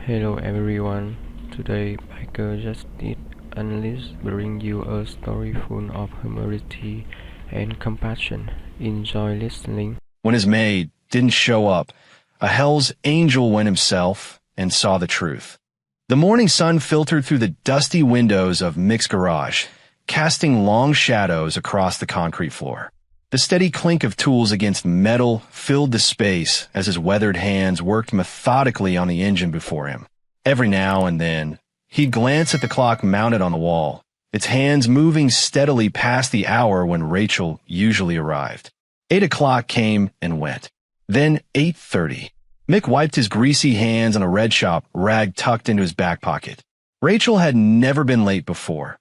Hello everyone. Today, Biker Justice Analyst bring you a story full of humanity and compassion. Enjoy listening. When his maid didn't show up, a Hell's Angel went himself and saw the truth. The morning sun filtered through the dusty windows of Mick's garage, casting long shadows across the concrete floor. The steady clink of tools against metal filled the space as his weathered hands worked methodically on the engine before him. Every now and then, he'd glance at the clock mounted on the wall, its hands moving steadily past the hour when Rachel usually arrived. 8 o'clock came and went. Then 8:30. Mick wiped his greasy hands on a Red Shop rag tucked into his back pocket. Rachel had never been late before,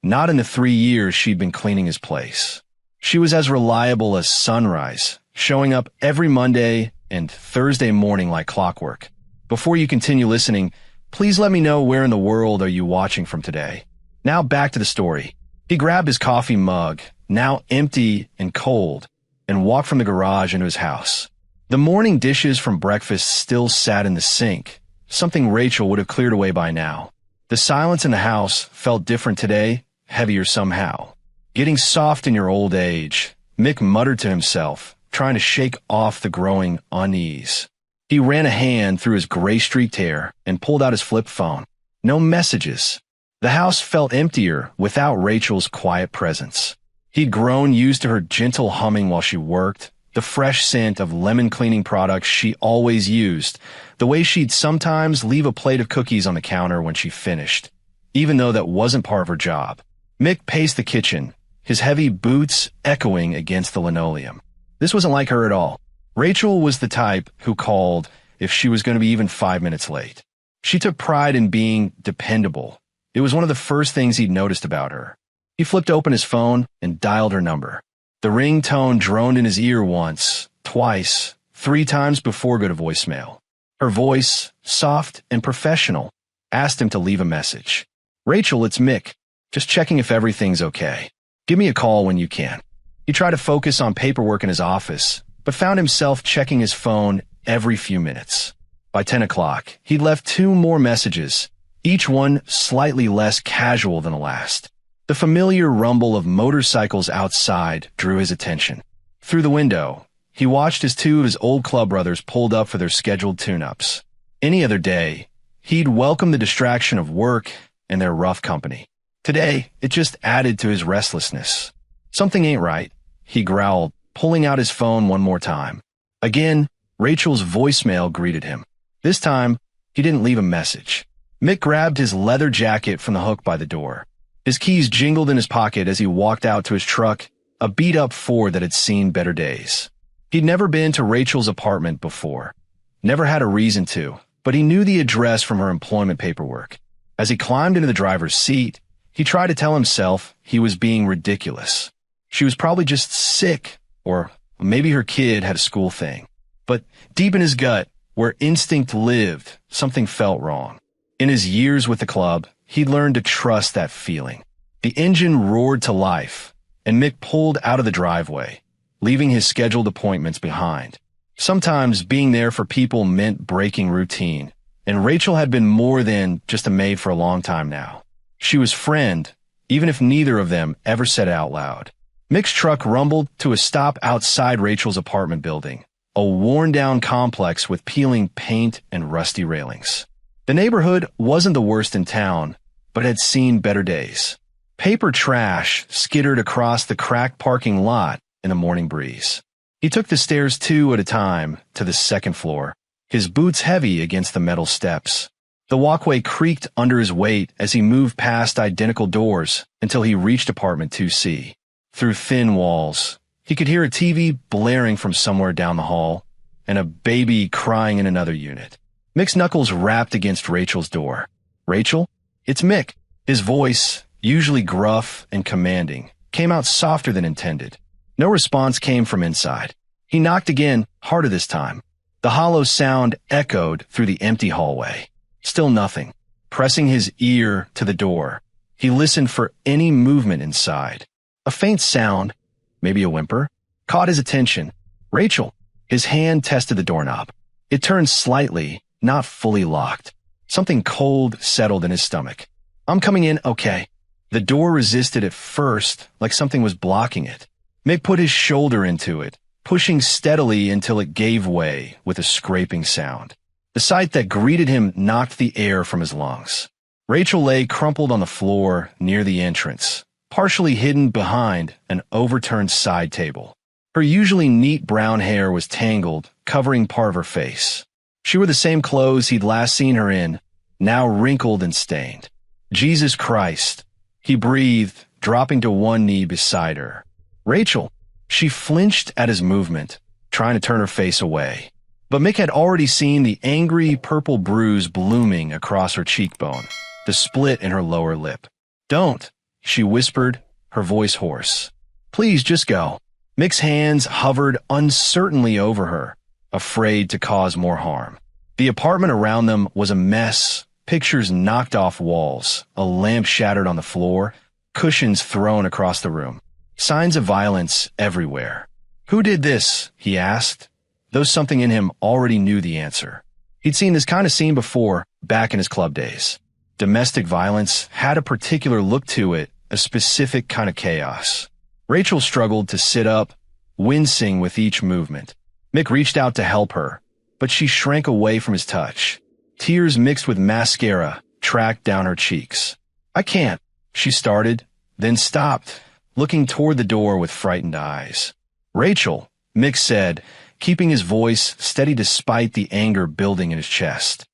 not in the 3 years she'd been cleaning his place. She was as reliable as sunrise, showing up every Monday and Thursday morning like clockwork. Before you continue listening, please let me know where in the world are you watching from today. Now back to the story. He grabbed his coffee mug, now empty and cold, and walked from the garage into his house. The morning dishes from breakfast still sat in the sink, something Rachel would have cleared away by now. The silence in the house felt different today, heavier somehow. Getting soft in your old age, Mick muttered to himself, trying to shake off the growing unease. He ran a hand through his gray-streaked hair and pulled out his flip phone. No messages. The house felt emptier without Rachel's quiet presence. He'd grown used to her gentle humming while she worked, the fresh scent of lemon cleaning products she always used, the way she'd sometimes leave a plate of cookies on the counter when she finished, even though that wasn't part of her job. Mick paced the kitchen, his heavy boots echoing against the linoleum. This wasn't like her at all. Rachel was the type who called if she was going to be even 5 minutes late. She took pride in being dependable. It was one of the first things he'd noticed about her. He flipped open his phone and dialed her number. The ringtone droned in his ear once, twice, 3 times before go to voicemail. Her voice, soft and professional, asked him to leave a message. "Rachel, it's Mick. Just checking if everything's okay. Give me a call when you can." He tried to focus on paperwork in his office, but found himself checking his phone every few minutes. By 10 o'clock, he'd left 2 more messages, each one slightly less casual than the last. The familiar rumble of motorcycles outside drew his attention. Through the window, he watched as 2 of his old club brothers pulled up for their scheduled tune-ups. Any other day, he'd welcome the distraction of work and their rough company. Today, it just added to his restlessness. "Something ain't right," he growled, pulling out his phone one more time. Again, Rachel's voicemail greeted him. This time, he didn't leave a message. Mick grabbed his leather jacket from the hook by the door. His keys jingled in his pocket as he walked out to his truck, a beat-up Ford that had seen better days. He'd never been to Rachel's apartment before. Never had a reason to, but he knew the address from her employment paperwork. As he climbed into the driver's seat, he tried to tell himself he was being ridiculous. She was probably just sick, or maybe her kid had a school thing. But deep in his gut, where instinct lived, something felt wrong. In his years with the club, he'd learned to trust that feeling. The engine roared to life, and Mick pulled out of the driveway, leaving his scheduled appointments behind. Sometimes being there for people meant breaking routine, and Rachel had been more than just a maid for a long time now. She was friend, even if neither of them ever said it out loud. Mick's truck rumbled to a stop outside Rachel's apartment building, a worn-down complex with peeling paint and rusty railings. The neighborhood wasn't the worst in town, but had seen better days. Paper trash skittered across the cracked parking lot in the morning breeze. He took the stairs 2 at a time to the 2nd floor, his boots heavy against the metal steps. The walkway creaked under his weight as he moved past identical doors until he reached apartment 2C. Through thin walls, he could hear a TV blaring from somewhere down the hall and a baby crying in another unit. Mick's knuckles rapped against Rachel's door. "Rachel? It's Mick." His voice, usually gruff and commanding, came out softer than intended. No response came from inside. He knocked again, harder this time. The hollow sound echoed through the empty hallway. Still nothing. Pressing his ear to the door, he listened for any movement inside. A faint sound, maybe a whimper, caught his attention. "Rachel." His hand tested the doorknob. It turned slightly, not fully locked. Something cold settled in his stomach. I'm coming in, okay. The door resisted at first, like something was blocking it. Mick put his shoulder into it, pushing steadily until it gave way with a scraping sound. The sight that greeted him knocked the air from his lungs. Rachel lay crumpled on the floor near the entrance, partially hidden behind an overturned side table. Her usually neat brown hair was tangled, covering part of her face. She wore the same clothes he'd last seen her in, now wrinkled and stained. Jesus Christ, he breathed, dropping to one knee beside her. Rachel, she flinched at his movement, trying to turn her face away. But Mick had already seen the angry purple bruise blooming across her cheekbone, the split in her lower lip. Don't, she whispered, her voice hoarse. Please just go. Mick's hands hovered uncertainly over her, afraid to cause more harm. The apartment around them was a mess, pictures knocked off walls, a lamp shattered on the floor, cushions thrown across the room. Signs of violence everywhere. Who did this? He asked, though something in him already knew the answer. He'd seen this kind of scene before, back in his club days. Domestic violence had a particular look to it, a specific kind of chaos. Rachel struggled to sit up, wincing with each movement. Mick reached out to help her, but she shrank away from his touch. Tears mixed with mascara tracked down her cheeks. I can't, she started, then stopped, looking toward the door with frightened eyes. Rachel, Mick said, keeping his voice steady despite the anger building in his chest.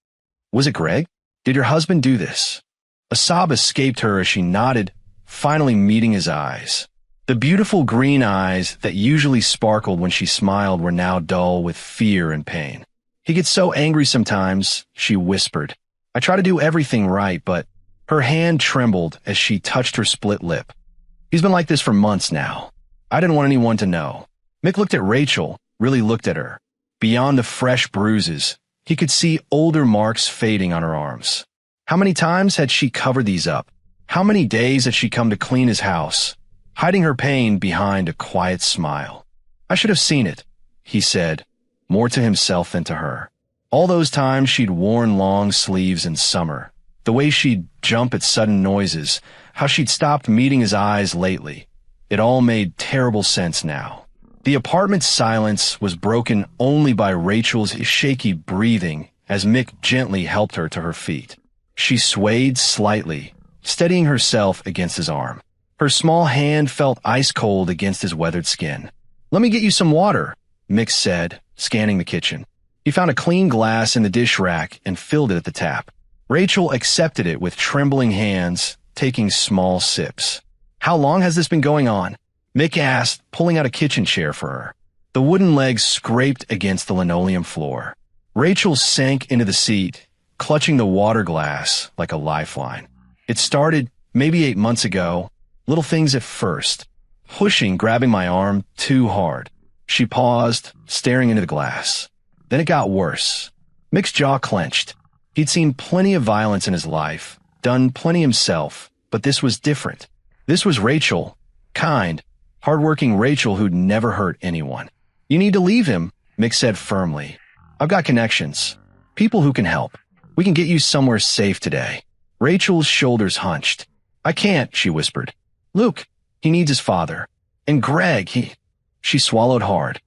Was it Greg? Did your husband do this? A sob escaped her as she nodded, finally meeting his eyes. The beautiful green eyes that usually sparkled when she smiled were now dull with fear and pain. He gets so angry sometimes, she whispered. I try to do everything right, but her hand trembled as she touched her split lip. He's been like this for months now. I didn't want anyone to know. Mick looked at Rachel, really looked at her. Beyond the fresh bruises, he could see older marks fading on her arms. How many times had she covered these up? How many days had she come to clean his house, hiding her pain behind a quiet smile? I should have seen it, he said, more to himself than to her. All those times she'd worn long sleeves in summer, the way she'd jump at sudden noises, how she'd stopped meeting his eyes lately. It all made terrible sense now. The apartment's silence was broken only by Rachel's shaky breathing as Mick gently helped her to her feet. She swayed slightly, steadying herself against his arm. Her small hand felt ice cold against his weathered skin. Let me get you some water, Mick said, scanning the kitchen. He found a clean glass in the dish rack and filled it at the tap. Rachel accepted it with trembling hands, taking small sips. How long has this been going on? Mick asked, pulling out a kitchen chair for her. The wooden legs scraped against the linoleum floor. Rachel sank into the seat, clutching the water glass like a lifeline. It started maybe 8 months ago. Little things at first. Pushing, grabbing my arm too hard. She paused, staring into the glass. Then it got worse. Mick's jaw clenched. He'd seen plenty of violence in his life, done plenty himself, but this was different. This was Rachel, kind, hardworking Rachel who'd never hurt anyone. You need to leave him, Mick said firmly. I've got connections. People who can help. We can get you somewhere safe today. Rachel's shoulders hunched. I can't, she whispered. Luke, he needs his father. And Greg, She swallowed hard.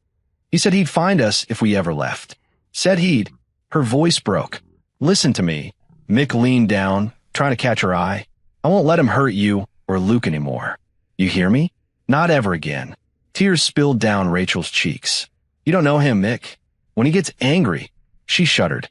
He said he'd find us if we ever left. Said he'd. Her voice broke. Listen to me. Mick leaned down, trying to catch her eye. I won't let him hurt you or Luke anymore. You hear me? Not ever again. Tears spilled down Rachel's cheeks. You don't know him, Mick. When he gets angry, she shuddered.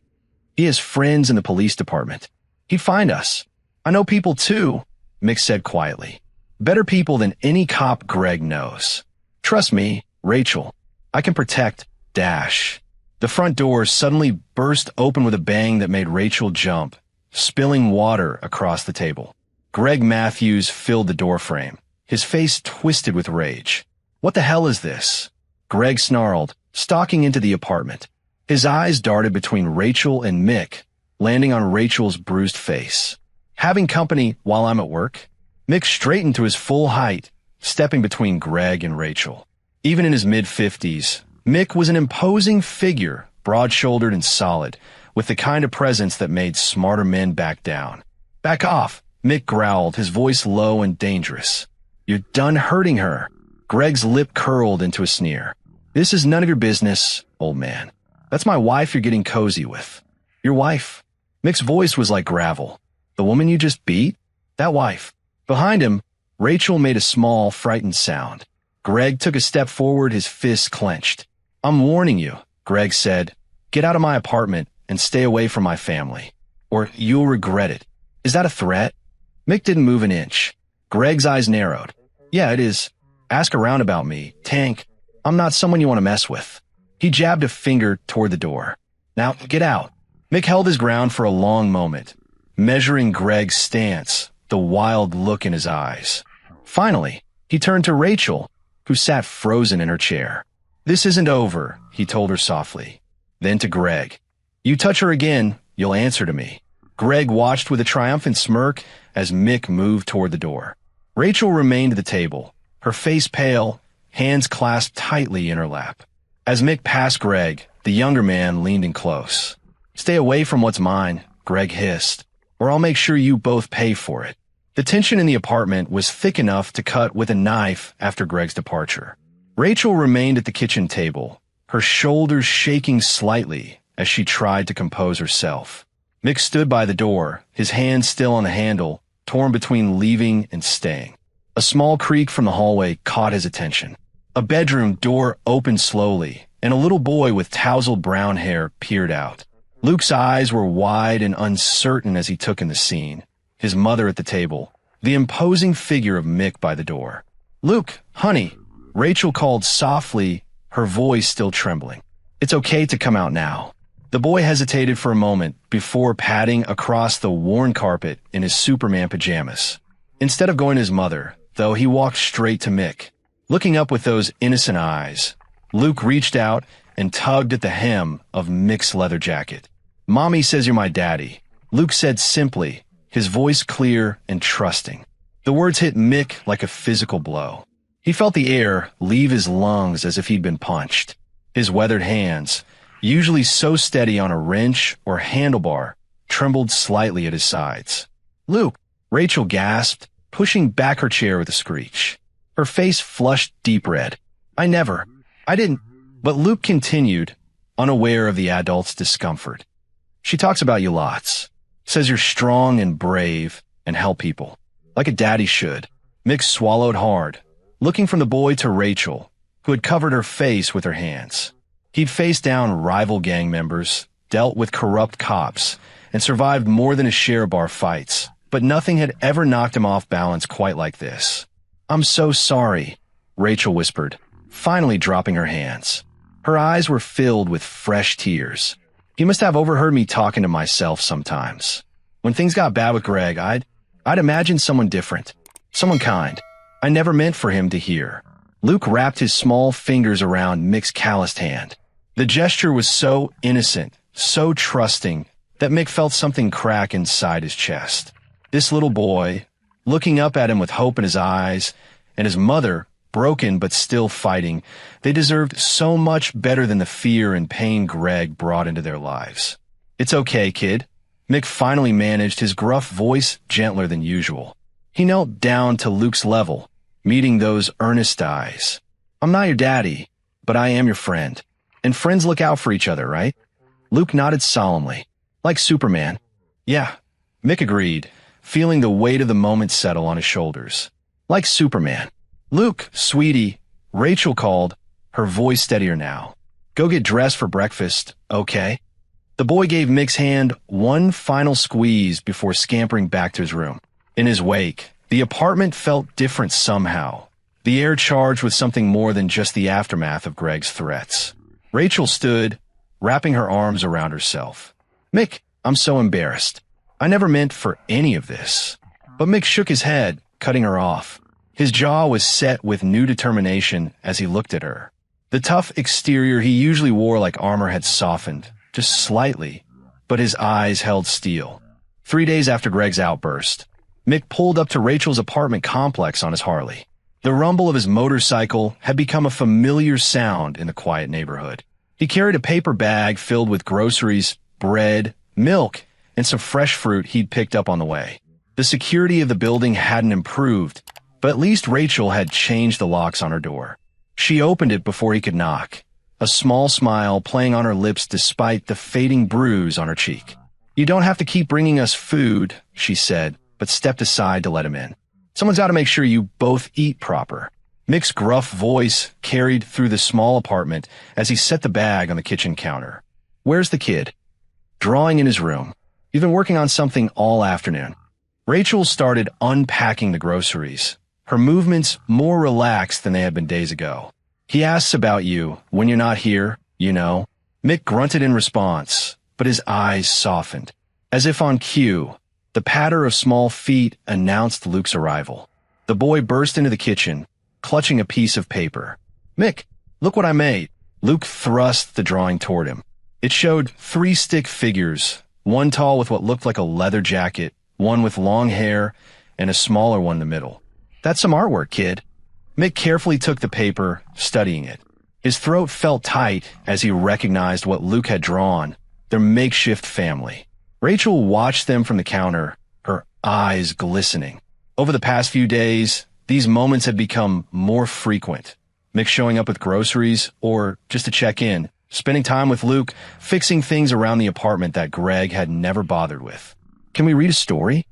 He has friends in the police department. He'd find us. I know people too, Mick said quietly. Better people than any cop Greg knows. Trust me, Rachel. I can protect Dash. The front door suddenly burst open with a bang that made Rachel jump, spilling water across the table. Greg Matthews filled the doorframe, his face twisted with rage. What the hell is this? Greg snarled, stalking into the apartment. His eyes darted between Rachel and Mick, landing on Rachel's bruised face. Having company while I'm at work? Mick straightened to his full height, stepping between Greg and Rachel. Even in his mid-50s, Mick was an imposing figure, broad-shouldered and solid, with the kind of presence that made smarter men back down. "Back off," Mick growled, his voice low and dangerous. "You're done hurting her." Greg's lip curled into a sneer. "This is none of your business, old man. That's my wife you're getting cozy with." "Your wife?" Mick's voice was like gravel. "The woman you just beat? That wife." Behind him, Rachel made a small, frightened sound. Greg took a step forward, his fists clenched. "I'm warning you," Greg said. "Get out of my apartment and stay away from my family, or you'll regret it." "Is that a threat?" Mick didn't move an inch. Greg's eyes narrowed. "Yeah, it is. Ask around about me, Tank. I'm not someone you want to mess with." He jabbed a finger toward the door. "Now, get out." Mick held his ground for a long moment, measuring Greg's stance, the wild look in his eyes. Finally, he turned to Rachel, who sat frozen in her chair. "This isn't over," he told her softly. Then to Greg, "You touch her again, you'll answer to me." Greg watched with a triumphant smirk as Mick moved toward the door. Rachel remained at the table, her face pale, hands clasped tightly in her lap. As Mick passed Greg, the younger man leaned in close. "Stay away from what's mine," Greg hissed, "or I'll make sure you both pay for it." The tension in the apartment was thick enough to cut with a knife after Greg's departure. Rachel remained at the kitchen table, her shoulders shaking slightly as she tried to compose herself. Mick stood by the door, his hand still on the handle, torn between leaving and staying. A small creak from the hallway caught his attention. A bedroom door opened slowly, and a little boy with tousled brown hair peered out. Luke's eyes were wide and uncertain as he took in the scene. His mother at the table, the imposing figure of Mick by the door. "Luke, honey," Rachel called softly, her voice still trembling. "It's okay to come out now." The boy hesitated for a moment before padding across the worn carpet in his Superman pajamas. Instead of going to his mother, though, he walked straight to Mick. Looking up with those innocent eyes, Luke reached out and tugged at the hem of Mick's leather jacket. "Mommy says you're my daddy," Luke said simply, his voice clear and trusting. The words hit Mick like a physical blow. He felt the air leave his lungs as if he'd been punched. His weathered hands, usually so steady on a wrench or handlebar, trembled slightly at his sides. "Luke," Rachel gasped, pushing back her chair with a screech. Her face flushed deep red. I didn't." But Luke continued, unaware of the adult's discomfort. "She talks about you lots. Says you're strong and brave and help people. Like a daddy should." Mick swallowed hard, looking from the boy to Rachel, who had covered her face with her hands. He'd faced down rival gang members, dealt with corrupt cops, and survived more than his share of bar fights, but nothing had ever knocked him off balance quite like this. "I'm so sorry," Rachel whispered, finally dropping her hands. Her eyes were filled with fresh tears. "He must have overheard me talking to myself sometimes. When things got bad with Greg, I'd imagine someone different, someone kind. I never meant for him to hear." Luke wrapped his small fingers around Mick's calloused hand. The gesture was so innocent, so trusting, that Mick felt something crack inside his chest. This little boy, looking up at him with hope in his eyes, and his mother, broken but still fighting, they deserved so much better than the fear and pain Greg brought into their lives. "It's okay, kid." Mick finally managed, his gruff voice gentler than usual. He knelt down to Luke's level, meeting those earnest eyes. "I'm not your daddy, but I am your friend. And friends look out for each other, right?" Luke nodded solemnly. "Like Superman." "Yeah," Mick agreed, feeling the weight of the moment settle on his shoulders. "Like Superman." "Luke, sweetie," Rachel called, her voice steadier now. "Go get dressed for breakfast, okay?" The boy gave Mick's hand one final squeeze before scampering back to his room. In his wake, the apartment felt different somehow, the air charged with something more than just the aftermath of Greg's threats. Rachel stood, wrapping her arms around herself. "Mick, I'm so embarrassed. I never meant for any of this." But Mick shook his head, cutting her off. His jaw was set with new determination as he looked at her. The tough exterior he usually wore like armor had softened, just slightly, but his eyes held steel. 3 days after Greg's outburst, Mick pulled up to Rachel's apartment complex on his Harley. The rumble of his motorcycle had become a familiar sound in the quiet neighborhood. He carried a paper bag filled with groceries, bread, milk, and some fresh fruit he'd picked up on the way. The security of the building hadn't improved, but at least Rachel had changed the locks on her door. She opened it before he could knock, a small smile playing on her lips despite the fading bruise on her cheek. "You don't have to keep bringing us food," she said, but stepped aside to let him in. "Someone's got to make sure you both eat proper." Mick's gruff voice carried through the small apartment as he set the bag on the kitchen counter. "Where's the kid?" "Drawing in his room. You've been working on something all afternoon." Rachel started unpacking the groceries, her movements more relaxed than they had been days ago. "He asks about you when you're not here, you know." Mick grunted in response, but his eyes softened. As if on cue, the patter of small feet announced Luke's arrival. The boy burst into the kitchen, clutching a piece of paper. "Mick, look what I made." Luke thrust the drawing toward him. It showed 3 stick figures, one tall with what looked like a leather jacket, one with long hair, and a smaller one in the middle. "That's some artwork, kid." Mick carefully took the paper, studying it. His throat felt tight as he recognized what Luke had drawn, their makeshift family. Rachel watched them from the counter, her eyes glistening. Over the past few days, these moments had become more frequent. Mick showing up with groceries, or just to check in, spending time with Luke, fixing things around the apartment that Greg had never bothered with. "Can we read a story?"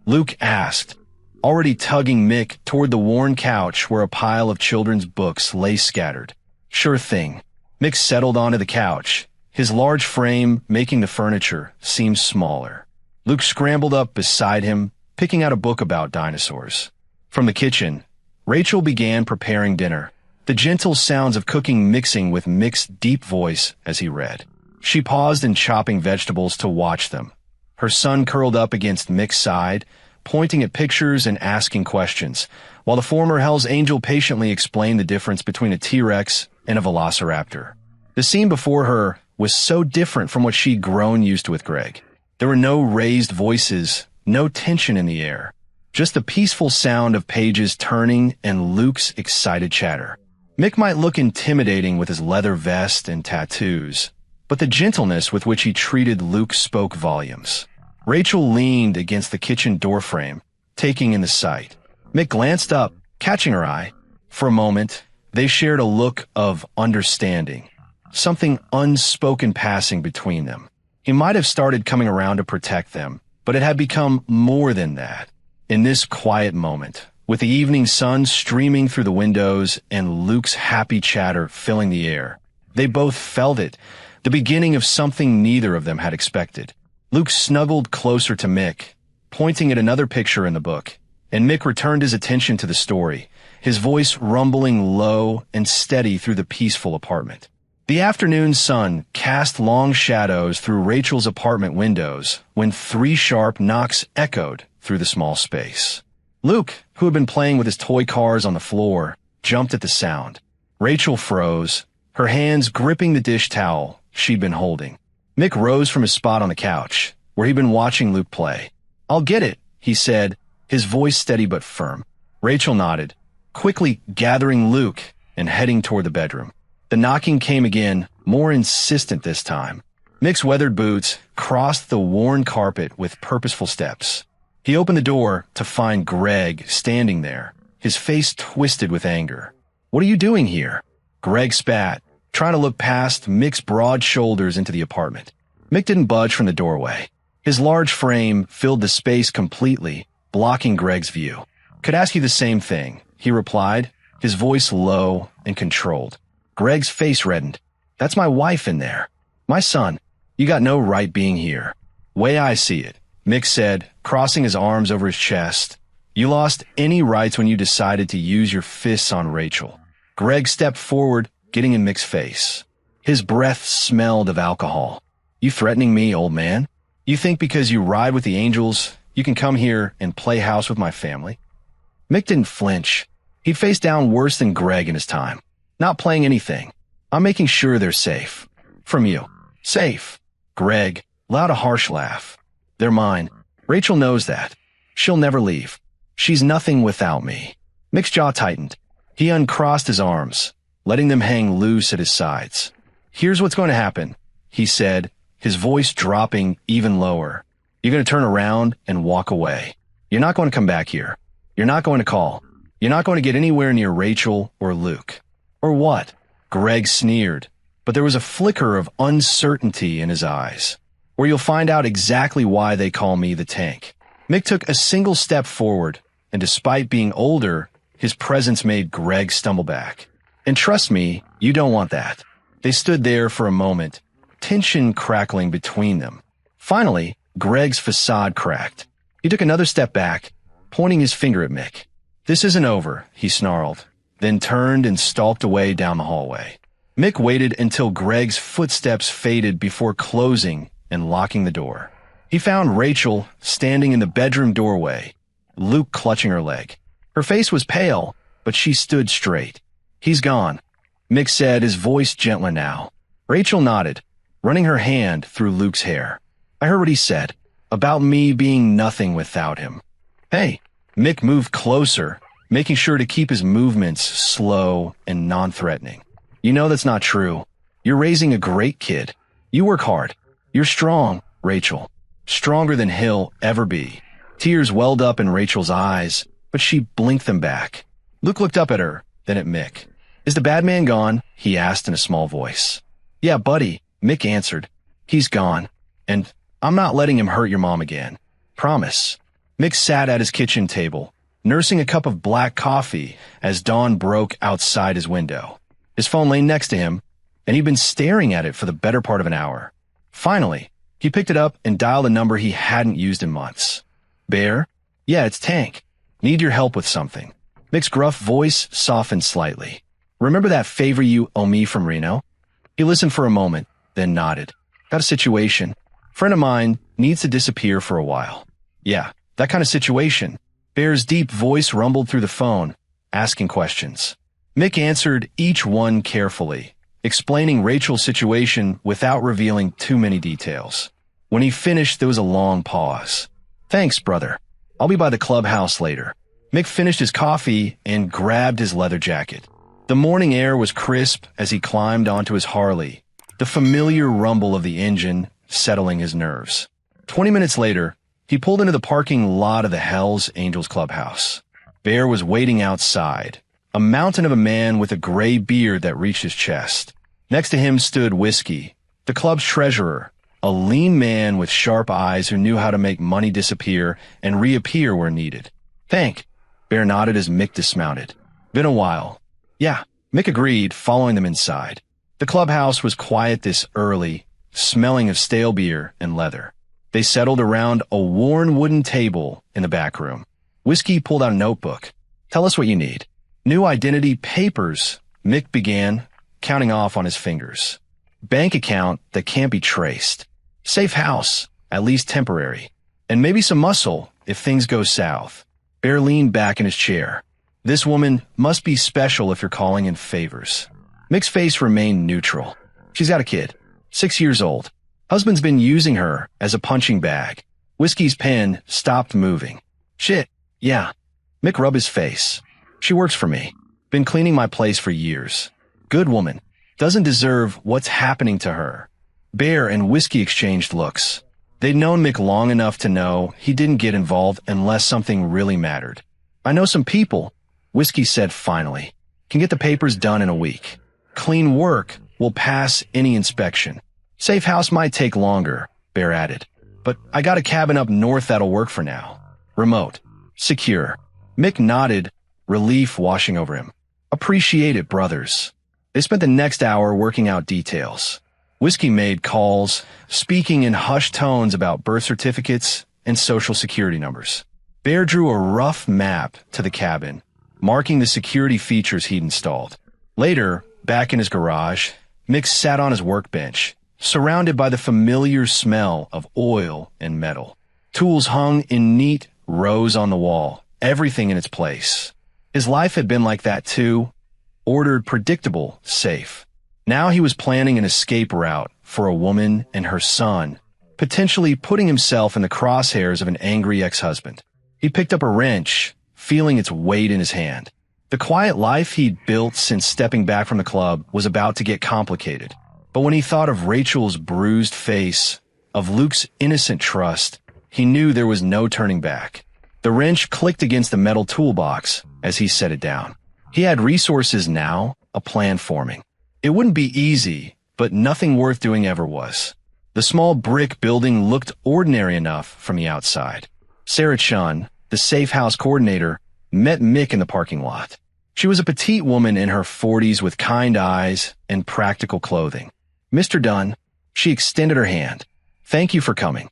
Luke asked, already tugging Mick toward the worn couch where a pile of children's books lay scattered. "Sure thing." Mick settled onto the couch, his large frame making the furniture seem smaller. Luke scrambled up beside him, picking out a book about dinosaurs. From the kitchen, Rachel began preparing dinner, the gentle sounds of cooking mixing with Mick's deep voice as he read. She paused in chopping vegetables to watch them, her son curled up against Mick's side, pointing at pictures and asking questions, while the former Hell's Angel patiently explained the difference between a T-Rex and a velociraptor. The scene before her was so different from what she'd grown used to with Greg. There were no raised voices, no tension in the air, just the peaceful sound of pages turning and Luke's excited chatter. Mick might look intimidating with his leather vest and tattoos, but the gentleness with which he treated Luke spoke volumes. Rachel leaned against the kitchen doorframe, taking in the sight. Mick glanced up, catching her eye. For a moment, they shared a look of understanding, something unspoken passing between them. He might have started coming around to protect them, but it had become more than that. In this quiet moment, with the evening sun streaming through the windows and Luke's happy chatter filling the air, they both felt it, the beginning of something neither of them had expected. Luke snuggled closer to Mick, pointing at another picture in the book, and Mick returned his attention to the story, his voice rumbling low and steady through the peaceful apartment. The afternoon sun cast long shadows through Rachel's apartment windows when 3 sharp knocks echoed through the small space. Luke, who had been playing with his toy cars on the floor, jumped at the sound. Rachel froze, her hands gripping the dish towel she'd been holding. Mick rose from his spot on the couch, where he'd been watching Luke play. "I'll get it," he said, his voice steady but firm. Rachel nodded, quickly gathering Luke and heading toward the bedroom. The knocking came again, more insistent this time. Mick's weathered boots crossed the worn carpet with purposeful steps. He opened the door to find Greg standing there, his face twisted with anger. "What are you doing here?" Greg spat, trying to look past Mick's broad shoulders into the apartment. Mick didn't budge from the doorway. His large frame filled the space completely, blocking Greg's view. "Could ask you the same thing," he replied, his voice low and controlled. Greg's face reddened. "That's my wife in there. My son. You got no right being here." "Way I see it," Mick said, crossing his arms over his chest. "You lost any rights when you decided to use your fists on Rachel." Greg stepped forward, getting in Mick's face. His breath smelled of alcohol. "You threatening me, old man? You think because you ride with the angels, you can come here and play house with my family?" Mick didn't flinch. He'd faced down worse than Greg in his time. "Not playing anything. I'm making sure they're safe. From you. Safe." Greg let out a harsh laugh. "They're mine. Rachel knows that. She'll never leave. She's nothing without me." Mick's jaw tightened. He uncrossed his arms, letting them hang loose at his sides. "Here's what's going to happen," he said, his voice dropping even lower. "You're going to turn around and walk away. You're not going to come back here. You're not going to call. You're not going to get anywhere near Rachel or Luke." "Or what?" Greg sneered, but there was a flicker of uncertainty in his eyes. "Or you'll find out exactly why they call me the Tank." Mick took a single step forward, and despite being older, his presence made Greg stumble back. "And trust me, you don't want that." They stood there for a moment, tension crackling between them. Finally, Greg's facade cracked. He took another step back, pointing his finger at Mick. "This isn't over," he snarled, then turned and stalked away down the hallway. Mick waited until Greg's footsteps faded before closing and locking the door. He found Rachel standing in the bedroom doorway, Luke clutching her leg. Her face was pale, but she stood straight. "He's gone," Mick said, his voice gentler now. Rachel nodded, running her hand through Luke's hair. "I heard what he said, about me being nothing without him." "Hey," Mick moved closer, making sure to keep his movements slow and non-threatening. "You know that's not true. You're raising a great kid. You work hard. You're strong, Rachel. Stronger than he'll ever be." Tears welled up in Rachel's eyes, but she blinked them back. Luke looked up at her, then at Mick. "Is the bad man gone?" he asked in a small voice. "Yeah, buddy," Mick answered. "He's gone. And I'm not letting him hurt your mom again. Promise." Mick sat at his kitchen table, nursing a cup of black coffee as dawn broke outside his window. His phone lay next to him, and he'd been staring at it for the better part of an hour. Finally, he picked it up and dialed a number he hadn't used in months. "Bear? Yeah, it's Tank. Need your help with something." Mick's gruff voice softened slightly. "Remember that favor you owe me from Reno?" He listened for a moment, then nodded. "Got a situation. Friend of mine needs to disappear for a while." "Yeah, that kind of situation." Bear's deep voice rumbled through the phone, asking questions. Mick answered each one carefully, explaining Rachel's situation without revealing too many details. When he finished, there was a long pause. "Thanks, brother. I'll be by the clubhouse later." Mick finished his coffee and grabbed his leather jacket. The morning air was crisp as he climbed onto his Harley, the familiar rumble of the engine settling his nerves. 20 minutes later, he pulled into the parking lot of the Hells Angels clubhouse. Bear was waiting outside, a mountain of a man with a gray beard that reached his chest. Next to him stood Whiskey, the club's treasurer, a lean man with sharp eyes who knew how to make money disappear and reappear where needed. "Thank," Bear nodded as Mick dismounted. "Been a while." "Yeah," Mick agreed, following them inside. The clubhouse was quiet this early, smelling of stale beer and leather. They settled around a worn wooden table in the back room. Whiskey pulled out a notebook. "Tell us what you need." "New identity papers," Mick began, counting off on his fingers. "Bank account that can't be traced. Safe house, at least temporary. And maybe some muscle if things go south." Bear leaned back in his chair. "This woman must be special if you're calling in favors." Mick's face remained neutral. "She's got a kid, 6 years old. Husband's been using her as a punching bag." Whiskey's pen stopped moving. "Shit, yeah." Mick rubbed his face. "She works for me. Been cleaning my place for years. Good woman. Doesn't deserve what's happening to her." Bear and Whiskey exchanged looks. They'd known Mick long enough to know he didn't get involved unless something really mattered. "I know some people," Whiskey said finally. "Can get the papers done in a week. Clean work will pass any inspection. Safe house might take longer," Bear added. "But I got a cabin up north that'll work for now. Remote. Secure." Mick nodded, relief washing over him. "Appreciate it, brothers." They spent the next hour working out details. Whiskey made calls, speaking in hushed tones about birth certificates and social security numbers. Bear drew a rough map to the cabin, marking the security features he'd installed. Later, back in his garage, Mick sat on his workbench, surrounded by the familiar smell of oil and metal. Tools hung in neat rows on the wall, everything in its place. His life had been like that too, ordered, predictable, safe. Now he was planning an escape route for a woman and her son, potentially putting himself in the crosshairs of an angry ex-husband. He picked up a wrench, feeling its weight in his hand. The quiet life he'd built since stepping back from the club was about to get complicated. But when he thought of Rachel's bruised face, of Luke's innocent trust, he knew there was no turning back. The wrench clicked against the metal toolbox as he set it down. He had resources now, a plan forming. It wouldn't be easy, but nothing worth doing ever was. The small brick building looked ordinary enough from the outside. Sarah Chun, the safe house coordinator, met Mick in the parking lot. She was a petite woman in her 40s with kind eyes and practical clothing. "Mr. Dunn," she extended her hand. "Thank you for coming."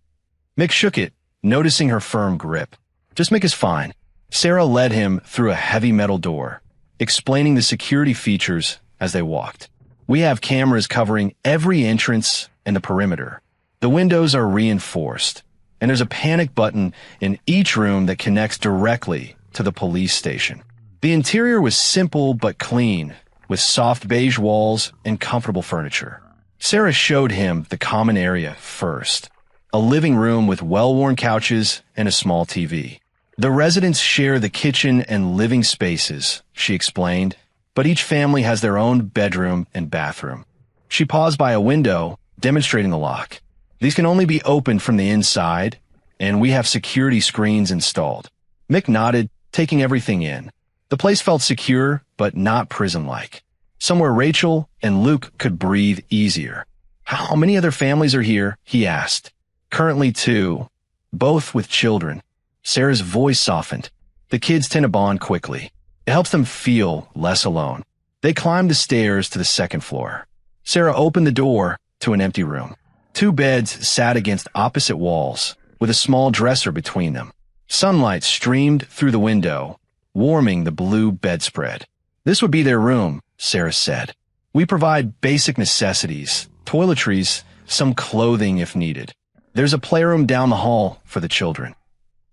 Mick shook it, noticing her firm grip. "Just Mick is fine." Sarah led him through a heavy metal door, explaining the security features as they walked. "We have cameras covering every entrance and the perimeter. The windows are reinforced, and there's a panic button in each room that connects directly to the police station." The interior was simple but clean, with soft beige walls and comfortable furniture. Sarah showed him the common area first, a living room with well-worn couches and a small TV. "The residents share the kitchen and living spaces," she explained, "but each family has their own bedroom and bathroom." She paused by a window, demonstrating the lock. "These can only be opened from the inside, and we have security screens installed." Mick nodded, taking everything in. The place felt secure, but not prison-like. Somewhere Rachel and Luke could breathe easier. "How many other families are here?" he asked. "Currently 2, both with children." Sarah's voice softened. "The kids tend to bond quickly. It helps them feel less alone." They climbed the stairs to the second floor. Sarah opened the door to an empty room. 2 beds sat against opposite walls, with a small dresser between them. Sunlight streamed through the window, warming the blue bedspread. "This would be their room," Sarah said. "We provide basic necessities, toiletries, some clothing if needed. There's a playroom down the hall for the children."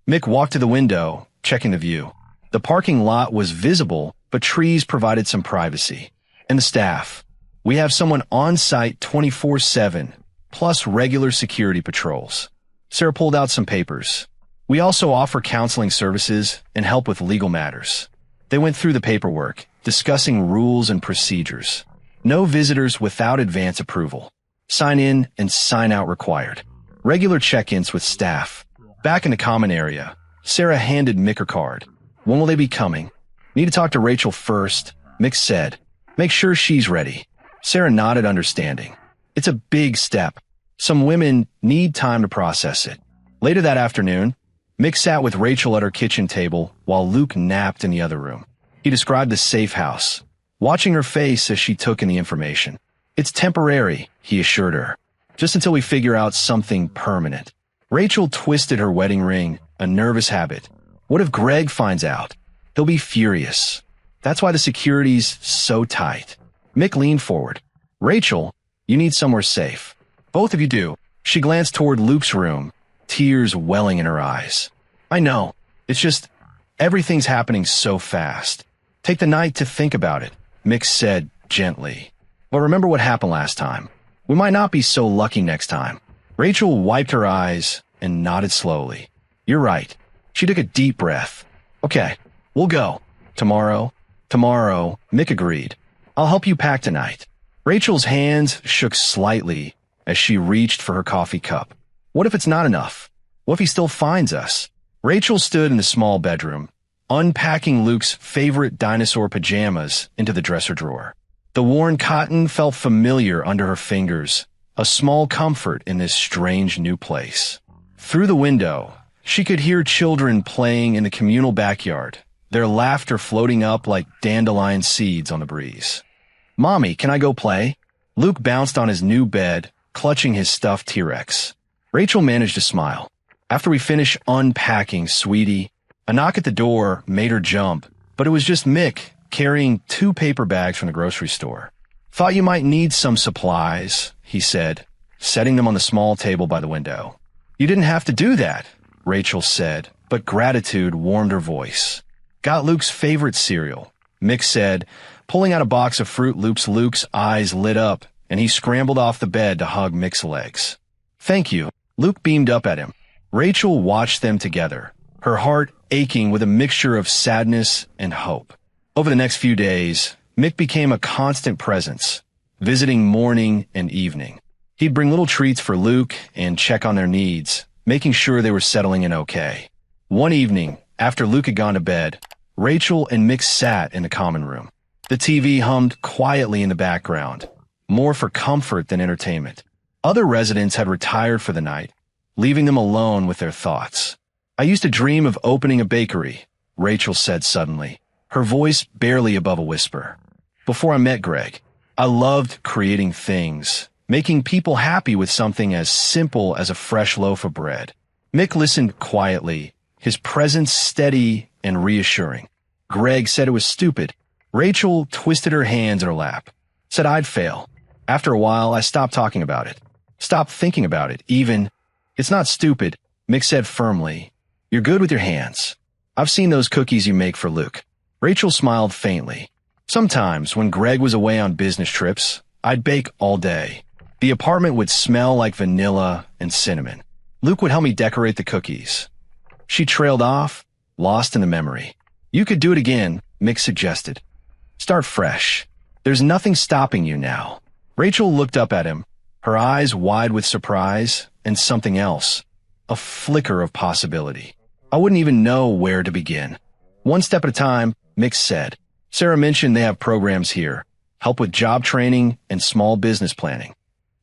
Mick walked to the window, checking the view. The parking lot was visible, but trees provided some privacy. "And the staff. We have someone on site 24/7, plus regular security patrols." Sarah pulled out some papers. "We also offer counseling services and help with legal matters." They went through the paperwork, discussing rules and procedures. "No visitors without advance approval. Sign in and sign out required. Regular check-ins with staff." Back in the common area, Sarah handed Mick her card. "When will they be coming?" "Need to talk to Rachel first," Mick said. "Make sure she's ready." Sarah nodded, understanding. It's a big step. Some women need time to process it. Later that afternoon, Mick sat with Rachel at her kitchen table while Luke napped in the other room. He described the safe house, watching her face as she took in the information. "It's temporary," he assured her, "just until we figure out something permanent." Rachel twisted her wedding ring, a nervous habit. "What if Greg finds out? He'll be furious. That's why the security's so tight." Mick leaned forward. "Rachel, you need somewhere safe. Both of you do." She glanced toward Luke's room, tears welling in her eyes. "I know. It's just, everything's happening so fast. Take the night to think about it," Mick said gently. "But remember what happened last time. We might not be so lucky next time." Rachel wiped her eyes and nodded slowly. "You're right." She took a deep breath. "Okay, we'll go. Tomorrow." "Tomorrow," Mick agreed. "I'll help you pack tonight." Rachel's hands shook slightly as she reached for her coffee cup. What if it's not enough? What if he still finds us? Rachel stood in the small bedroom, unpacking Luke's favorite dinosaur pajamas into the dresser drawer. The worn cotton felt familiar under her fingers, a small comfort in this strange new place. Through the window, she could hear children playing in the communal backyard, their laughter floating up like dandelion seeds on the breeze. "Mommy, can I go play?" Luke bounced on his new bed, clutching his stuffed T-Rex. Rachel managed to smile. "After we finish unpacking, sweetie." A knock at the door made her jump, but it was just Mick carrying 2 paper bags from the grocery store. "Thought you might need some supplies," he said, setting them on the small table by the window. "You didn't have to do that," Rachel said, but gratitude warmed her voice. "Got Luke's favorite cereal," Mick said, pulling out a box of Fruit Loops. Luke's eyes lit up, and he scrambled off the bed to hug Mick's legs. "Thank you." Luke beamed up at him. Rachel watched them together, her heart aching with a mixture of sadness and hope. Over the next few days, Mick became a constant presence, visiting morning and evening. He'd bring little treats for Luke and check on their needs, making sure they were settling in okay. One evening, after Luke had gone to bed, Rachel and Mick sat in the common room. The TV hummed quietly in the background, more for comfort than entertainment. Other residents had retired for the night, leaving them alone with their thoughts. "I used to dream of opening a bakery," Rachel said suddenly, her voice barely above a whisper. "Before I met Greg, I loved creating things, making people happy with something as simple as a fresh loaf of bread." Mick listened quietly, his presence steady and reassuring. Greg said it was stupid. Rachel twisted her hands in her lap, said I'd fail. After a while, I stopped talking about it, stopped thinking about it, even. "It's not stupid," Mick said firmly. "You're good with your hands. I've seen those cookies you make for Luke." Rachel smiled faintly. "Sometimes, when Greg was away on business trips, I'd bake all day. The apartment would smell like vanilla and cinnamon. Luke would help me decorate the cookies." She trailed off, lost in the memory. "You could do it again," Mick suggested. "Start fresh. There's nothing stopping you now." Rachel looked up at him, her eyes wide with surprise and something else, a flicker of possibility. "I wouldn't even know where to begin." "One step at a time," Mick said. "Sarah mentioned they have programs here, help with job training and small business planning."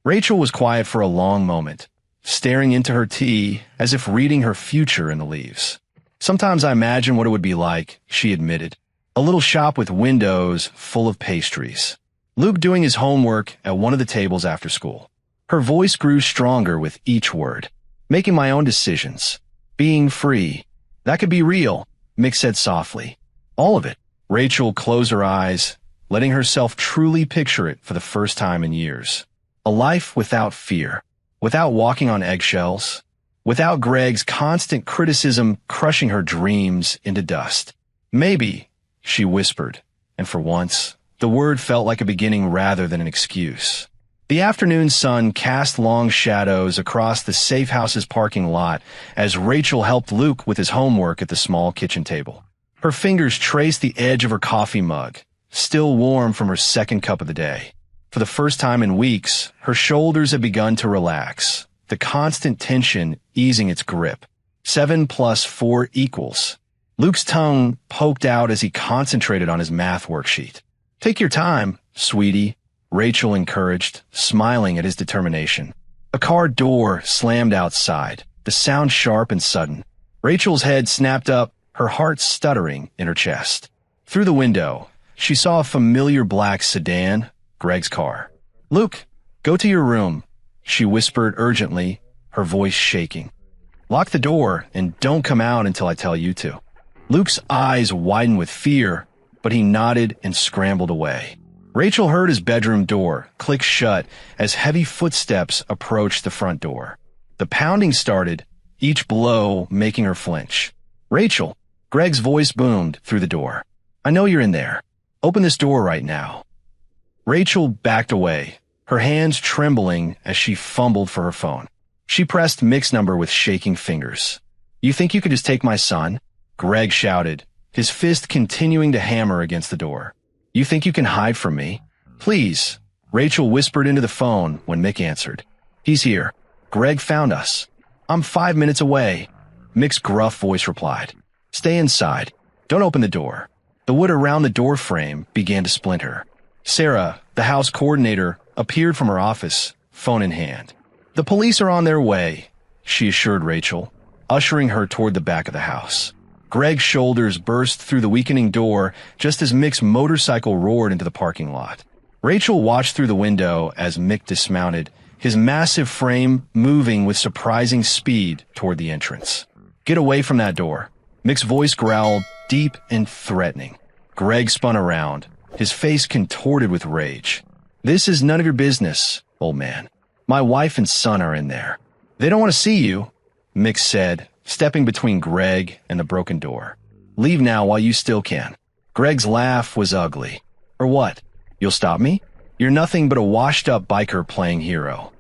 Rachel was quiet for a long moment, staring into her tea as if reading her future in the leaves. "Sometimes I imagine what it would be like," she admitted. "A little shop with windows full of pastries. Luke doing his homework at one of the tables after school." Her voice grew stronger with each word. "Making my own decisions. Being free. That could be real," Mick said softly. "All of it." Rachel closed her eyes, letting herself truly picture it for the first time in years. A life without fear, without walking on eggshells, without Greg's constant criticism crushing her dreams into dust. "Maybe," she whispered, and for once, the word felt like a beginning rather than an excuse. The afternoon sun cast long shadows across the safe house's parking lot as Rachel helped Luke with his homework at the small kitchen table. Her fingers traced the edge of her coffee mug, still warm from her second cup of the day. For the first time in weeks, her shoulders had begun to relax, the constant tension easing its grip. 7 + 4 =. Luke's tongue poked out as he concentrated on his math worksheet. "Take your time, sweetie," Rachel encouraged, smiling at his determination. A car door slammed outside, the sound sharp and sudden. Rachel's head snapped up, her heart stuttering in her chest. Through the window, she saw a familiar black sedan, Greg's car. "Luke, go to your room," she whispered urgently, her voice shaking. "Lock the door and don't come out until I tell you to." Luke's eyes widened with fear, but he nodded and scrambled away. Rachel heard his bedroom door click shut as heavy footsteps approached the front door. The pounding started, each blow making her flinch. "Rachel," Greg's voice boomed through the door. "I know you're in there. Open this door right now." Rachel backed away, her hands trembling as she fumbled for her phone. She pressed Mick's number with shaking fingers. "You think you could just take my son?" Greg shouted, his fist continuing to hammer against the door. "You think you can hide from me?" "Please," Rachel whispered into the phone when Mick answered. "He's here. Greg found us. I'm 5 minutes away," Mick's gruff voice replied. "Stay inside. Don't open the door." The wood around the door frame began to splinter. Sarah, the house coordinator, appeared from her office, phone in hand. "The police are on their way," she assured Rachel, ushering her toward the back of the house. Greg's shoulders burst through the weakening door just as Mick's motorcycle roared into the parking lot. Rachel watched through the window as Mick dismounted, his massive frame moving with surprising speed toward the entrance. "Get away from that door," Mick's voice growled, deep and threatening. Greg spun around, his face contorted with rage. "This is none of your business, old man. My wife and son are in there. They don't want to see you," Mick said, stepping between Greg and the broken door. "Leave now while you still can." Greg's laugh was ugly. "Or what? You'll stop me? You're nothing but a washed-up biker playing hero."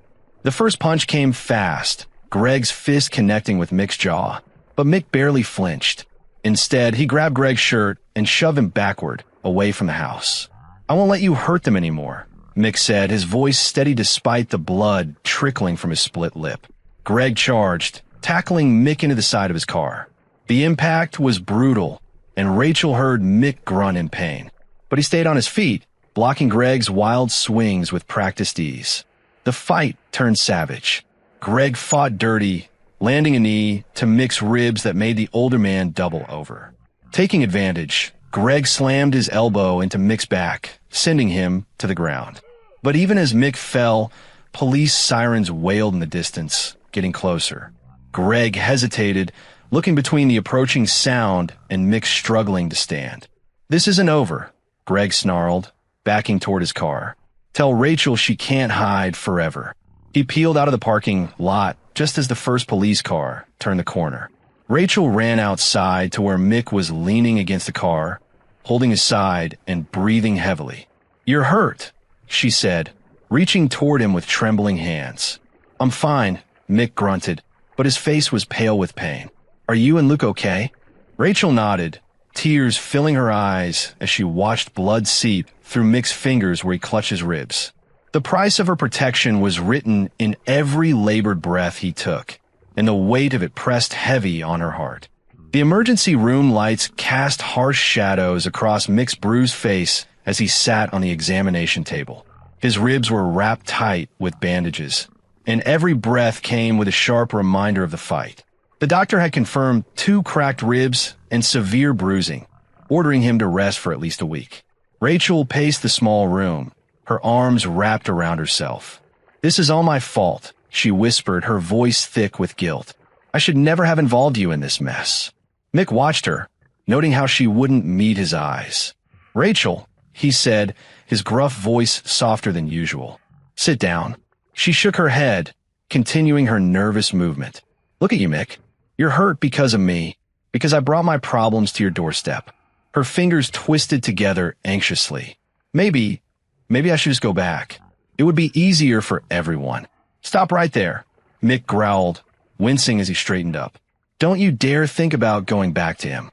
The first punch came fast, Greg's fist connecting with Mick's jaw, but Mick barely flinched. Instead, he grabbed Greg's shirt and shoved him backward, away from the house. "I won't let you hurt them anymore," Mick said, his voice steady despite the blood trickling from his split lip. Greg charged, tackling Mick into the side of his car. The impact was brutal, and Rachel heard Mick grunt in pain. But he stayed on his feet, blocking Greg's wild swings with practiced ease. The fight turned savage. Greg fought dirty, landing a knee to Mick's ribs that made the older man double over. Taking advantage, Greg slammed his elbow into Mick's back, sending him to the ground. But even as Mick fell, police sirens wailed in the distance, getting closer. Greg hesitated, looking between the approaching sound and Mick struggling to stand. "This isn't over," Greg snarled, backing toward his car. "Tell Rachel she can't hide forever." He peeled out of the parking lot just as the first police car turned the corner. Rachel ran outside to where Mick was leaning against the car, holding his side and breathing heavily. "You're hurt," she said, reaching toward him with trembling hands. "I'm fine," Mick grunted, but his face was pale with pain. "Are you and Luke okay?" Rachel nodded, tears filling her eyes as she watched blood seep through Mick's fingers where he clutched his ribs. The price of her protection was written in every labored breath he took, and the weight of it pressed heavy on her heart. The emergency room lights cast harsh shadows across Mick's bruised face as he sat on the examination table. His ribs were wrapped tight with bandages, and every breath came with a sharp reminder of the fight. The doctor had confirmed 2 cracked ribs and severe bruising, ordering him to rest for at least a week. Rachel paced the small room, her arms wrapped around herself. "This is all my fault," she whispered, her voice thick with guilt. "I should never have involved you in this mess." Mick watched her, noting how she wouldn't meet his eyes. "Rachel," he said, his gruff voice softer than usual. "Sit down." She shook her head, continuing her nervous movement. "Look at you, Mick. You're hurt because of me, because I brought my problems to your doorstep." Her fingers twisted together anxiously. Maybe I should just go back. It would be easier for everyone." "Stop right there," Mick growled, wincing as he straightened up. "Don't you dare think about going back to him."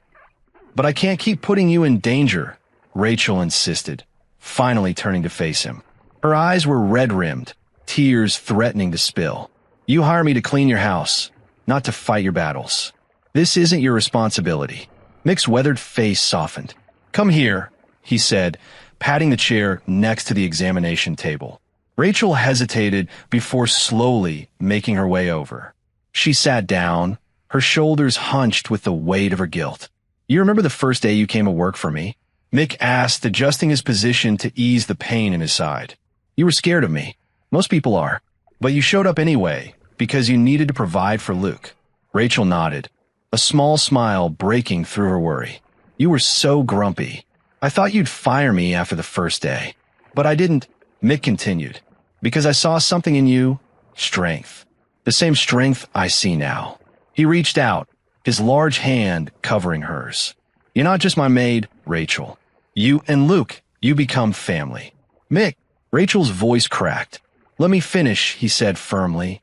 "But I can't keep putting you in danger," Rachel insisted, finally turning to face him. Her eyes were red-rimmed, tears threatening to spill. "You hire me to clean your house, not to fight your battles. This isn't your responsibility." Mick's weathered face softened. "Come here," he said, patting the chair next to the examination table. Rachel hesitated before slowly making her way over. She sat down, her shoulders hunched with the weight of her guilt. "You remember the first day you came to work for me?" Mick asked, adjusting his position to ease the pain in his side. "You were scared of me. Most people are. But you showed up anyway, because you needed to provide for Luke." Rachel nodded, a small smile breaking through her worry. "You were so grumpy. I thought you'd fire me after the first day. But I didn't," Mick continued, "because I saw something in you, strength. The same strength I see now." He reached out, his large hand covering hers. "You're not just my maid, Rachel. You and Luke, you become family." "Mick," Rachel's voice cracked. "Let me finish," he said firmly.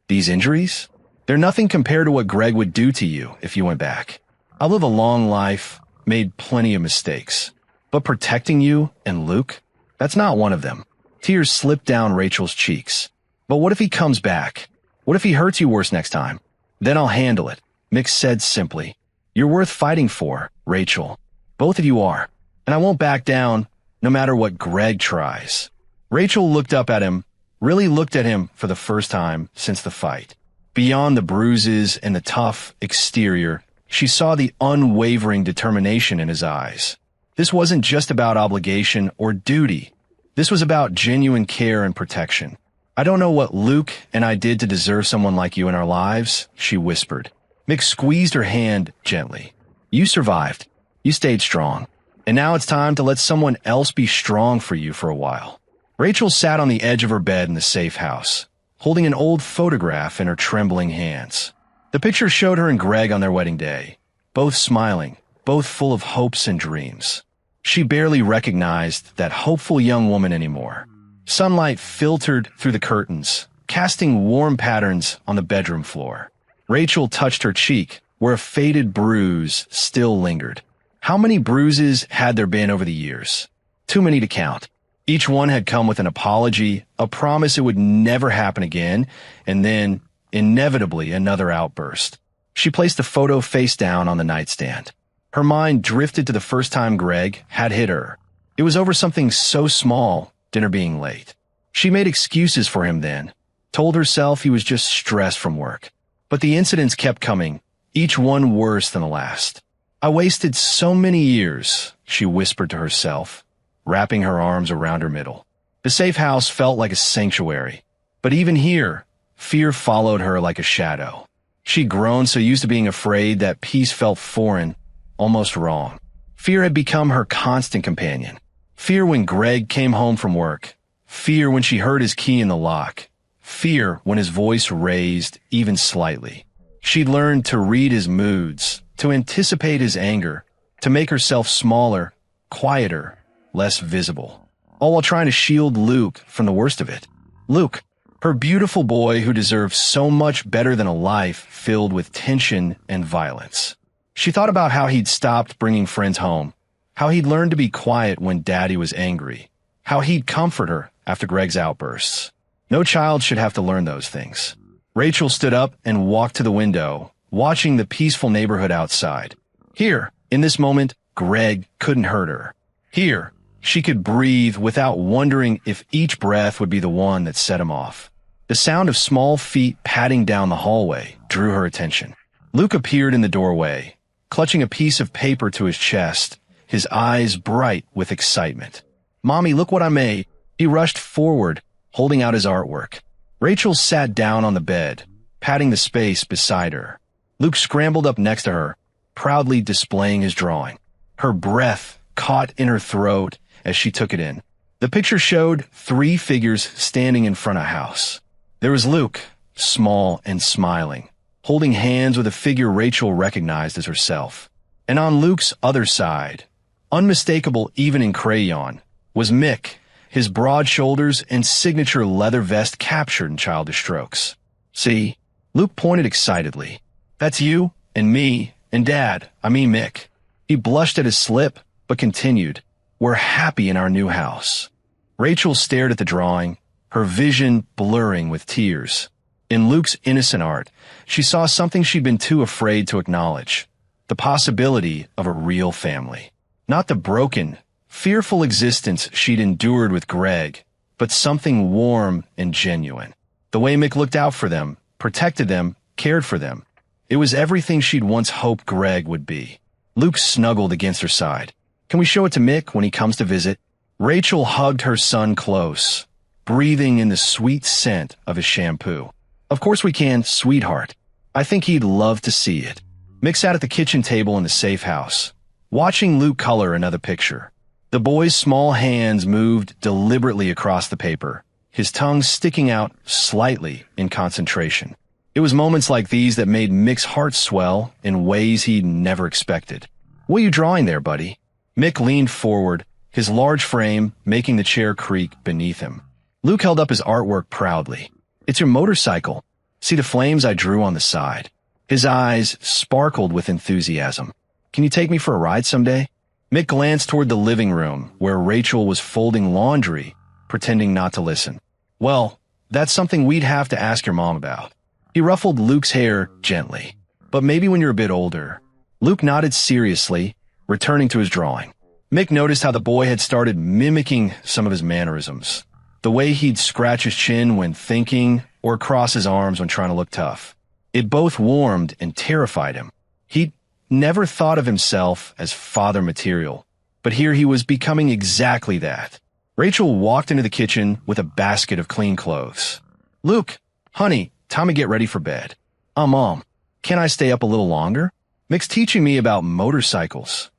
"These injuries? They're nothing compared to what Greg would do to you if you went back. I live a long life, made plenty of mistakes. But protecting you and Luke, that's not one of them." Tears slipped down Rachel's cheeks. "But what if he comes back? What if he hurts you worse next time?" "Then I'll handle it," Mick said simply. "You're worth fighting for, Rachel. Both of you are. And I won't back down, no matter what Greg tries." Rachel looked up at him, really looked at him for the first time since the fight. Beyond the bruises and the tough exterior, she saw the unwavering determination in his eyes. This wasn't just about obligation or duty. This was about genuine care and protection. "I don't know what Luke and I did to deserve someone like you in our lives," she whispered. Mick squeezed her hand gently. "You survived. You stayed strong. And now it's time to let someone else be strong for you for a while." Rachel sat on the edge of her bed in the safe house, holding an old photograph in her trembling hands. The picture showed her and Greg on their wedding day, both smiling, both full of hopes and dreams. She barely recognized that hopeful young woman anymore. Sunlight filtered through the curtains, casting warm patterns on the bedroom floor. Rachel touched her cheek, where a faded bruise still lingered. How many bruises had there been over the years? Too many to count. Each one had come with an apology, a promise it would never happen again, and then, inevitably, another outburst. She placed the photo face down on the nightstand. Her mind drifted to the first time Greg had hit her. It was over something so small, dinner being late. She made excuses for him then, told herself he was just stressed from work. But the incidents kept coming, each one worse than the last. I wasted so many years, she whispered to herself, wrapping her arms around her middle. The safe house felt like a sanctuary, but even here, fear followed her like a shadow. She'd grown so used to being afraid that peace felt foreign, almost wrong. Fear had become her constant companion. Fear when Greg came home from work. Fear when she heard his key in the lock. Fear when his voice raised, even slightly. She'd learned to read his moods, to anticipate his anger, to make herself smaller, quieter, less visible, all while trying to shield Luke from the worst of it. Luke, her beautiful boy who deserved so much better than a life filled with tension and violence. She thought about how he'd stopped bringing friends home, how he'd learned to be quiet when Daddy was angry, how he'd comfort her after Greg's outbursts. No child should have to learn those things. Rachel stood up and walked to the window, watching the peaceful neighborhood outside. Here, in this moment, Greg couldn't hurt her. Here, she could breathe without wondering if each breath would be the one that set him off. The sound of small feet padding down the hallway drew her attention. Luke appeared in the doorway, clutching a piece of paper to his chest, his eyes bright with excitement. "Mommy, look what I made." He rushed forward, holding out his artwork. Rachel sat down on the bed, patting the space beside her. Luke scrambled up next to her, proudly displaying his drawing. Her breath caught in her throat as she took it in. The picture showed 3 figures standing in front of a house. There was Luke, small and smiling, holding hands with a figure Rachel recognized as herself. And on Luke's other side, unmistakable even in crayon, was Mick, his broad shoulders and signature leather vest captured in childish strokes. "See?" Luke pointed excitedly. "That's you, and me, and Dad, Mick." He blushed at his slip, but continued, "We're happy in our new house." Rachel stared at the drawing, her vision blurring with tears. In Luke's innocent art, she saw something she'd been too afraid to acknowledge: the possibility of a real family. Not the broken, fearful existence she'd endured with Greg, but something warm and genuine. The way Mick looked out for them, protected them, cared for them. It was everything she'd once hoped Greg would be. Luke snuggled against her side. "Can we show it to Mick when he comes to visit?" Rachel hugged her son close, breathing in the sweet scent of his shampoo. "Of course we can, sweetheart. I think he'd love to see it." Mick sat at the kitchen table in the safe house, watching Luke color another picture. The boy's small hands moved deliberately across the paper, his tongue sticking out slightly in concentration. It was moments like these that made Mick's heart swell in ways he'd never expected. "What are you drawing there, buddy?" Mick leaned forward, his large frame making the chair creak beneath him. Luke held up his artwork proudly. "It's your motorcycle. See the flames I drew on the side?" His eyes sparkled with enthusiasm. "Can you take me for a ride someday?" Mick glanced toward the living room, where Rachel was folding laundry, pretending not to listen. "Well, that's something we'd have to ask your mom about." He ruffled Luke's hair gently. "But maybe when you're a bit older." Luke nodded seriously, returning to his drawing. Mick noticed how the boy had started mimicking some of his mannerisms. The way he'd scratch his chin when thinking, or cross his arms when trying to look tough. It both warmed and terrified him. He'd never thought of himself as father material, but here he was becoming exactly that. Rachel walked into the kitchen with a basket of clean clothes. "Luke, honey, time to get ready for bed." Mom, can I stay up a little longer? Mick's teaching me about motorcycles."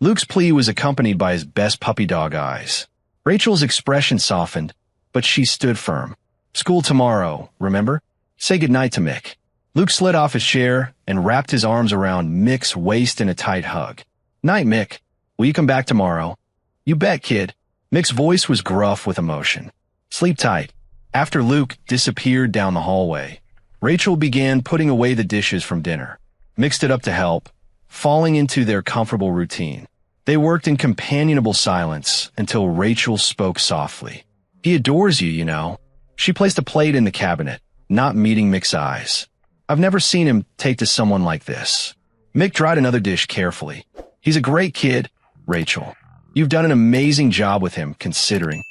Luke's plea was accompanied by his best puppy dog eyes. Rachel's expression softened, but she stood firm. "School tomorrow, remember? Say goodnight to Mick." Luke slid off his chair and wrapped his arms around Mick's waist in a tight hug. "Night, Mick. Will you come back tomorrow?" "You bet, kid." Mick's voice was gruff with emotion. "Sleep tight." After Luke disappeared down the hallway, Rachel began putting away the dishes from dinner. Mick stood up to help, falling into their comfortable routine. They worked in companionable silence until Rachel spoke softly. He adores you, you know. She placed a plate in the cabinet, not meeting Mick's eyes. I've never seen him take to someone like this. Mick dried another dish carefully. He's a great kid, Rachel. You've done an amazing job with him, considering.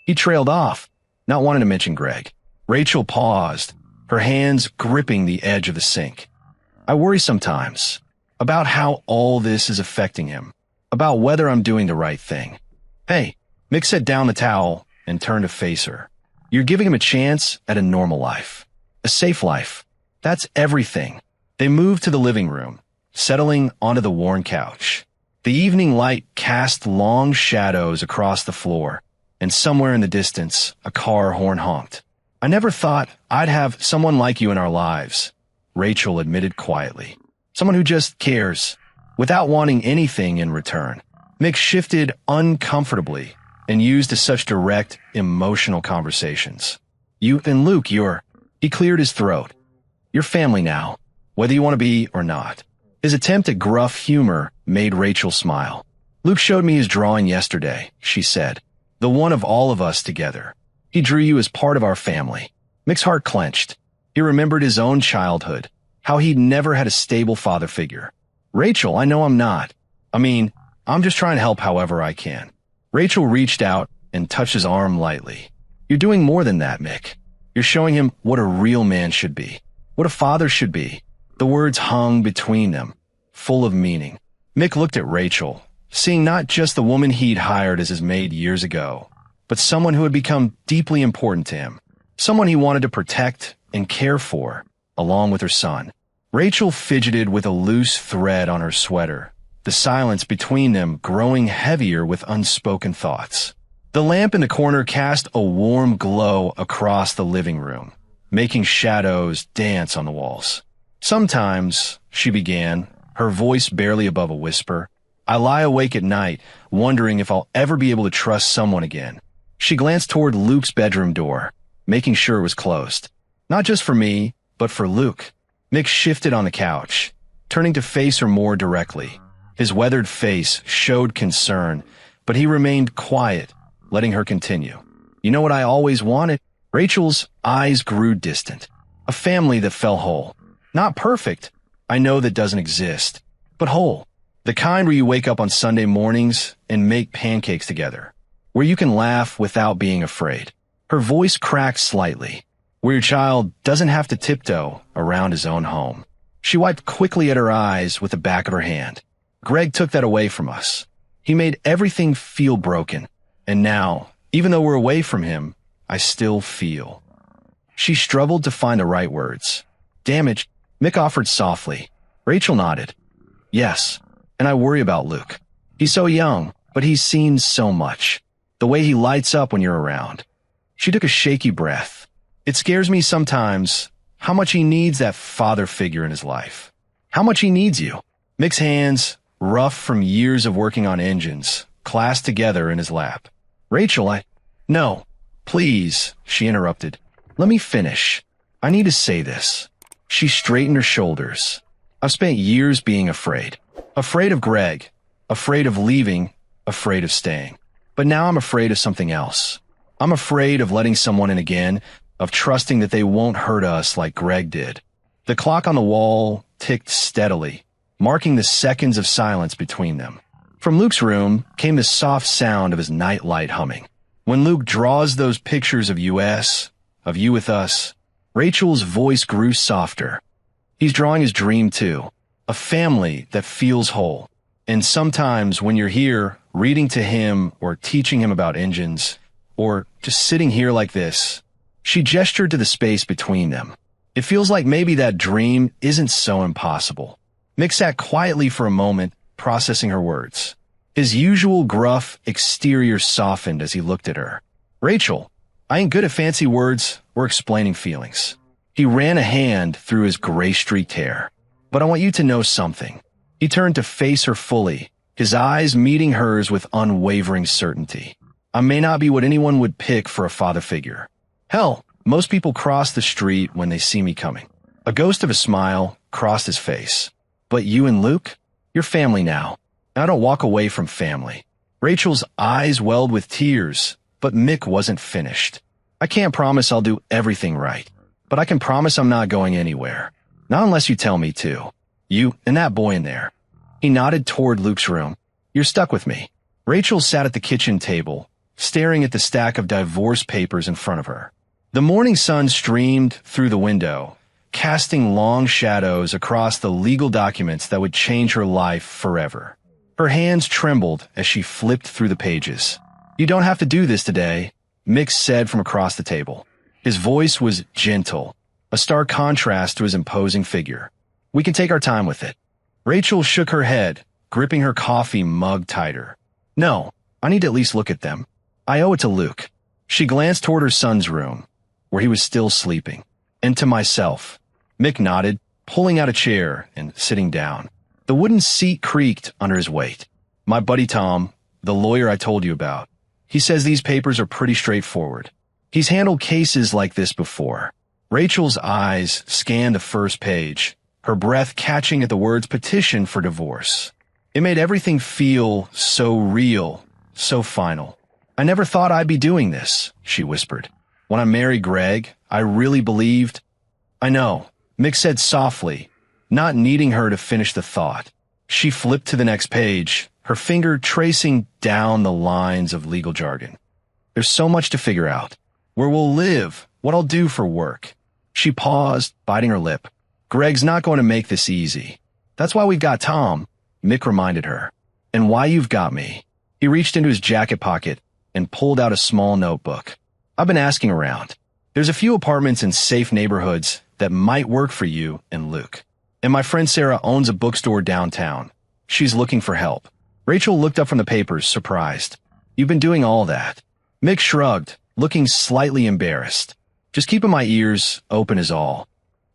He trailed off, not wanting to mention Greg. Rachel paused, her hands gripping the edge of the sink. I worry sometimes about how all this is affecting him, about whether I'm doing the right thing. Hey, Mick set down the towel and turned to face her. You're giving him a chance at a normal life, a safe life. That's everything. They moved to the living room, settling onto the worn couch. The evening light cast long shadows across the floor, and somewhere in the distance, a car horn honked. I never thought I'd have someone like you in our lives, Rachel admitted quietly. Someone who just cares, without wanting anything in return. Mick shifted uncomfortably and used such direct, emotional conversations. You and Luke, he cleared his throat. You're family now, whether you want to be or not. His attempt at gruff humor made Rachel smile. Luke showed me his drawing yesterday, she said. The one of all of us together. He drew you as part of our family. Mick's heart clenched. He remembered his own childhood, how he'd never had a stable father figure. Rachel, I know I'm not. I'm just trying to help however I can. Rachel reached out and touched his arm lightly. You're doing more than that, Mick. You're showing him what a real man should be, what a father should be. The words hung between them, full of meaning. Mick looked at Rachel, seeing not just the woman he'd hired as his maid years ago, but someone who had become deeply important to him, someone he wanted to protect and care for, along with her son. Rachel fidgeted with a loose thread on her sweater, the silence between them growing heavier with unspoken thoughts. The lamp in the corner cast a warm glow across the living room, making shadows dance on the walls. Sometimes, she began, her voice barely above a whisper, I lie awake at night, wondering if I'll ever be able to trust someone again. She glanced toward Luke's bedroom door, making sure it was closed. Not just for me, but for Luke. Mick shifted on the couch, turning to face her more directly. His weathered face showed concern, but he remained quiet, letting her continue. You know what I always wanted? Rachel's eyes grew distant. A family that fell whole. Not perfect, I know that doesn't exist, but whole. The kind where you wake up on Sunday mornings and make pancakes together. Where you can laugh without being afraid. Her voice cracked slightly. Where your child doesn't have to tiptoe around his own home. She wiped quickly at her eyes with the back of her hand. Greg took that away from us. He made everything feel broken. And now, even though we're away from him, I still feel. She struggled to find the right words. Damage, Mick offered softly. Rachel nodded. Yes, and I worry about Luke. He's so young, but he's seen so much. The way he lights up when you're around. She took a shaky breath. It scares me sometimes how much he needs that father figure in his life. How much he needs you. Mick's hands, rough from years of working on engines, clasped together in his lap. Rachel, No, please, she interrupted. Let me finish. I need to say this. She straightened her shoulders. I've spent years being afraid. Afraid of Greg. Afraid of leaving. Afraid of staying. But now I'm afraid of something else. I'm afraid of letting someone in again, of trusting that they won't hurt us like Greg did. The clock on the wall ticked steadily, marking the seconds of silence between them. From Luke's room came the soft sound of his nightlight humming. When Luke draws those pictures of us, of you with us, Rachel's voice grew softer. He's drawing his dream too, a family that feels whole. And sometimes when you're here, reading to him or teaching him about engines, or just sitting here like this, she gestured to the space between them. It feels like maybe that dream isn't so impossible. Mick sat quietly for a moment, processing her words. His usual gruff exterior softened as he looked at her. Rachel, I ain't good at fancy words or explaining feelings. He ran a hand through his gray-streaked hair. But I want you to know something. He turned to face her fully, his eyes meeting hers with unwavering certainty. I may not be what anyone would pick for a father figure. Hell, most people cross the street when they see me coming. A ghost of a smile crossed his face. But you and Luke, you're family now. I don't walk away from family. Rachel's eyes welled with tears, but Mick wasn't finished. I can't promise I'll do everything right, but I can promise I'm not going anywhere. Not unless you tell me to. You and that boy in there. He nodded toward Luke's room. You're stuck with me. Rachel sat at the kitchen table, staring at the stack of divorce papers in front of her. The morning sun streamed through the window, casting long shadows across the legal documents that would change her life forever. Her hands trembled as she flipped through the pages. You don't have to do this today, Mick said from across the table. His voice was gentle, a stark contrast to his imposing figure. We can take our time with it. Rachel shook her head, gripping her coffee mug tighter. No, I need to at least look at them. I owe it to Luke. She glanced toward her son's room, where he was still sleeping, and to myself. Mick nodded, pulling out a chair and sitting down. The wooden seat creaked under his weight. My buddy Tom, the lawyer I told you about, he says these papers are pretty straightforward. He's handled cases like this before. Rachel's eyes scanned the first page, her breath catching at the words petition for divorce. It made everything feel so real, so final. I never thought I'd be doing this, she whispered. When I married Greg, I really believed. I know, Mick said softly, not needing her to finish the thought. She flipped to the next page, her finger tracing down the lines of legal jargon. There's so much to figure out. Where we'll live, what I'll do for work. She paused, biting her lip. Greg's not going to make this easy. That's why we've got Tom, Mick reminded her. And why you've got me. He reached into his jacket pocket and pulled out a small notebook. I've been asking around. There's a few apartments in safe neighborhoods that might work for you and Luke. And my friend Sarah owns a bookstore downtown. She's looking for help. Rachel looked up from the papers, surprised. You've been doing all that. Mick shrugged, looking slightly embarrassed. Just keeping my ears open is all.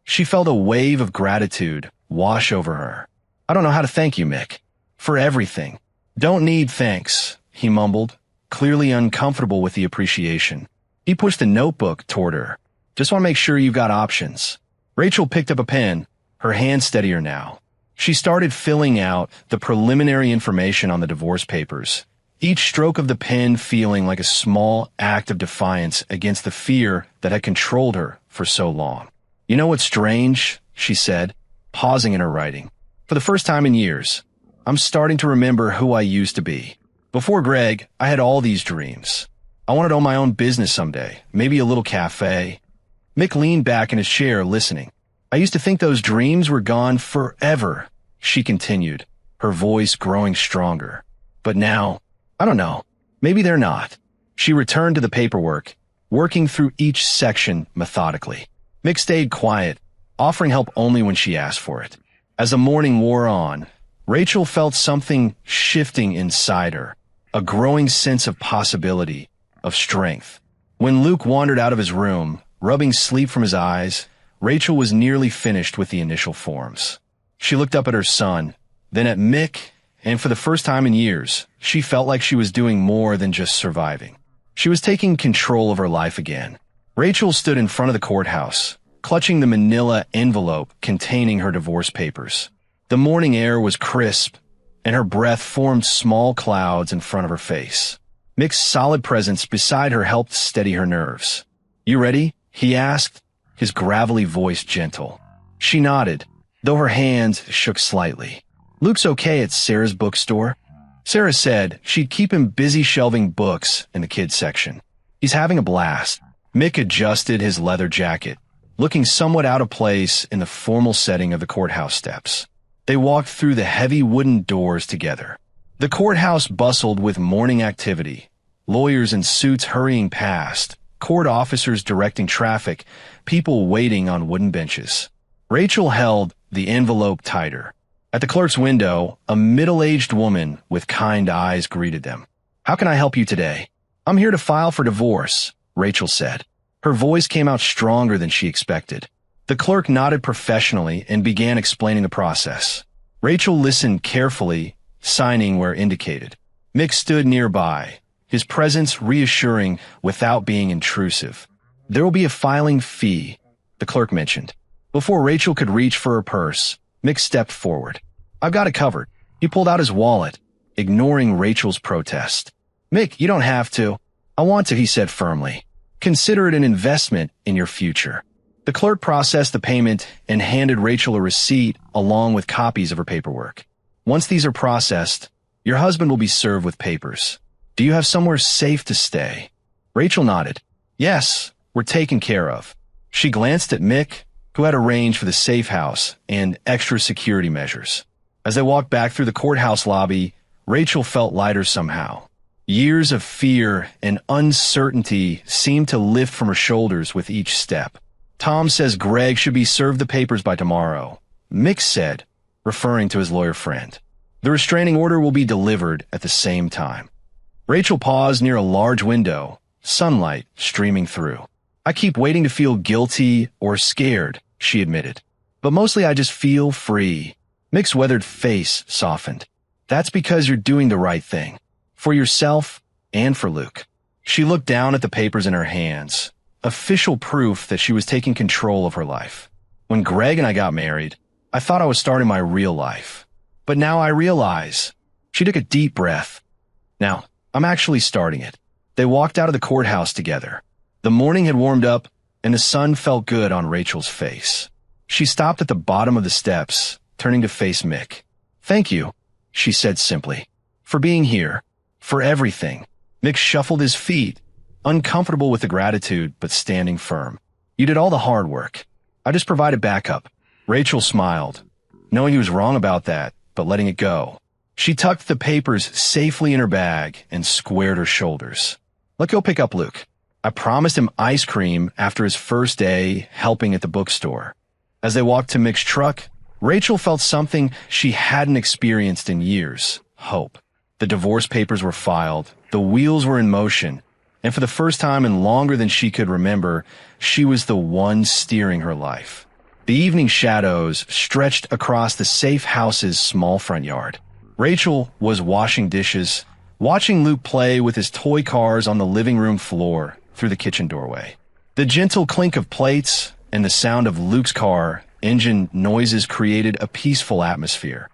She felt a wave of gratitude wash over her. I don't know how to thank you, Mick. For everything. Don't need thanks, he mumbled, clearly uncomfortable with the appreciation. He pushed the notebook toward her. Just want to make sure you've got options. Rachel picked up a pen, her hand steadier now. She started filling out the preliminary information on the divorce papers, each stroke of the pen feeling like a small act of defiance against the fear that had controlled her for so long. You know what's strange? She said, pausing in her writing. For the first time in years, I'm starting to remember who I used to be. Before Greg, I had all these dreams. I wanted to own my own business someday, maybe a little cafe. Mick leaned back in his chair, listening. I used to think those dreams were gone forever, she continued, her voice growing stronger. But now, I don't know, maybe they're not. She returned to the paperwork, working through each section methodically. Mick stayed quiet, offering help only when she asked for it. As the morning wore on, Rachel felt something shifting inside her, a growing sense of possibility, of strength. When Luke wandered out of his room, rubbing sleep from his eyes, Rachel was nearly finished with the initial forms. She looked up at her son, then at Mick, and for the first time in years, she felt like she was doing more than just surviving. She was taking control of her life again. Rachel stood in front of the courthouse, clutching the manila envelope containing her divorce papers. The morning air was crisp, and her breath formed small clouds in front of her face. Mick's solid presence beside her helped steady her nerves. You ready? He asked, his gravelly voice gentle. She nodded, though her hands shook slightly. Luke's okay at Sarah's bookstore. Sarah said she'd keep him busy shelving books in the kids section. He's having a blast. Mick adjusted his leather jacket, looking somewhat out of place in the formal setting of the courthouse steps. They walked through the heavy wooden doors together. The courthouse bustled with morning activity, lawyers in suits hurrying past, court officers directing traffic, people waiting on wooden benches. Rachel held the envelope tighter. At the clerk's window, a middle-aged woman with kind eyes greeted them. How can I help you today? I'm here to file for divorce, Rachel said. Her voice came out stronger than she expected. The clerk nodded professionally and began explaining the process. Rachel listened carefully, signing where indicated. Mick stood nearby, his presence reassuring without being intrusive. There will be a filing fee, the clerk mentioned. Before Rachel could reach for her purse, Mick stepped forward. I've got it covered. He pulled out his wallet, ignoring Rachel's protest. "Mick, you don't have to." "I want to," he said firmly. "Consider it an investment in your future." The clerk processed the payment and handed Rachel a receipt along with copies of her paperwork. "Once these are processed, your husband will be served with papers. Do you have somewhere safe to stay?" Rachel nodded. "Yes, we're taken care of." She glanced at Mick, who had arranged for the safe house and extra security measures. As they walked back through the courthouse lobby, Rachel felt lighter somehow. Years of fear and uncertainty seemed to lift from her shoulders with each step. "Tom says Greg should be served the papers by tomorrow," Mick said, referring to his lawyer friend. "The restraining order will be delivered at the same time." Rachel paused near a large window, sunlight streaming through. "I keep waiting to feel guilty or scared," she admitted. "But mostly I just feel free." Mick's weathered face softened. "That's because you're doing the right thing. For yourself and for Luke." She looked down at the papers in her hands, official proof that she was taking control of her life. "When Greg and I got married, I thought I was starting my real life. But now I realize." She took a deep breath. "Now, I'm actually starting it." They walked out of the courthouse together. The morning had warmed up, and the sun felt good on Rachel's face. She stopped at the bottom of the steps, turning to face Mick. "Thank you," she said simply, "for being here, for everything." Mick shuffled his feet, uncomfortable with the gratitude but standing firm. "You did all the hard work. I just provided backup." Rachel smiled, knowing he was wrong about that, but letting it go. She tucked the papers safely in her bag and squared her shoulders. "Let's go pick up Luke. I promised him ice cream after his first day helping at the bookstore." As they walked to Mick's truck, Rachel felt something she hadn't experienced in years: hope. The divorce papers were filed, the wheels were in motion, and for the first time in longer than she could remember, she was the one steering her life. The evening shadows stretched across the safe house's small front yard. Rachel was washing dishes, watching Luke play with his toy cars on the living room floor through the kitchen doorway. The gentle clink of plates and the sound of Luke's car engine noises created a peaceful atmosphere,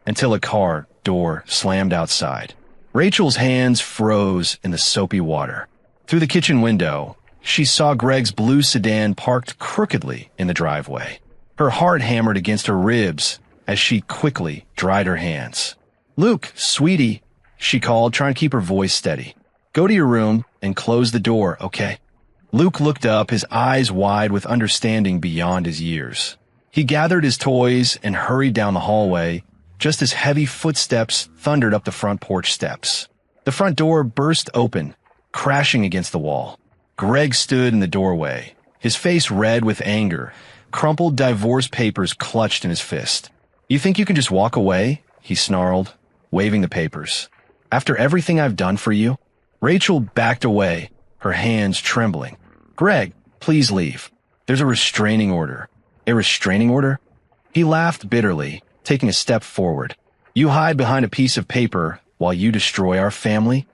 until a car door slammed outside. Rachel's hands froze in the soapy water. Through the kitchen window, she saw Greg's blue sedan parked crookedly in the driveway. Her heart hammered against her ribs as she quickly dried her hands. "Luke, sweetie," she called, trying to keep her voice steady. "Go to your room and close the door, okay?" Luke looked up, his eyes wide with understanding beyond his years. He gathered his toys and hurried down the hallway, just as heavy footsteps thundered up the front porch steps. The front door burst open, crashing against the wall. Greg stood in the doorway, his face red with anger, crumpled divorce papers clutched in his fist. "You think you can just walk away?" he snarled, waving the papers. "After everything I've done for you?" Rachel backed away, her hands trembling. "Greg, please leave. There's a restraining order." "A restraining order?" He laughed bitterly, taking a step forward. "You hide behind a piece of paper while you destroy our family?"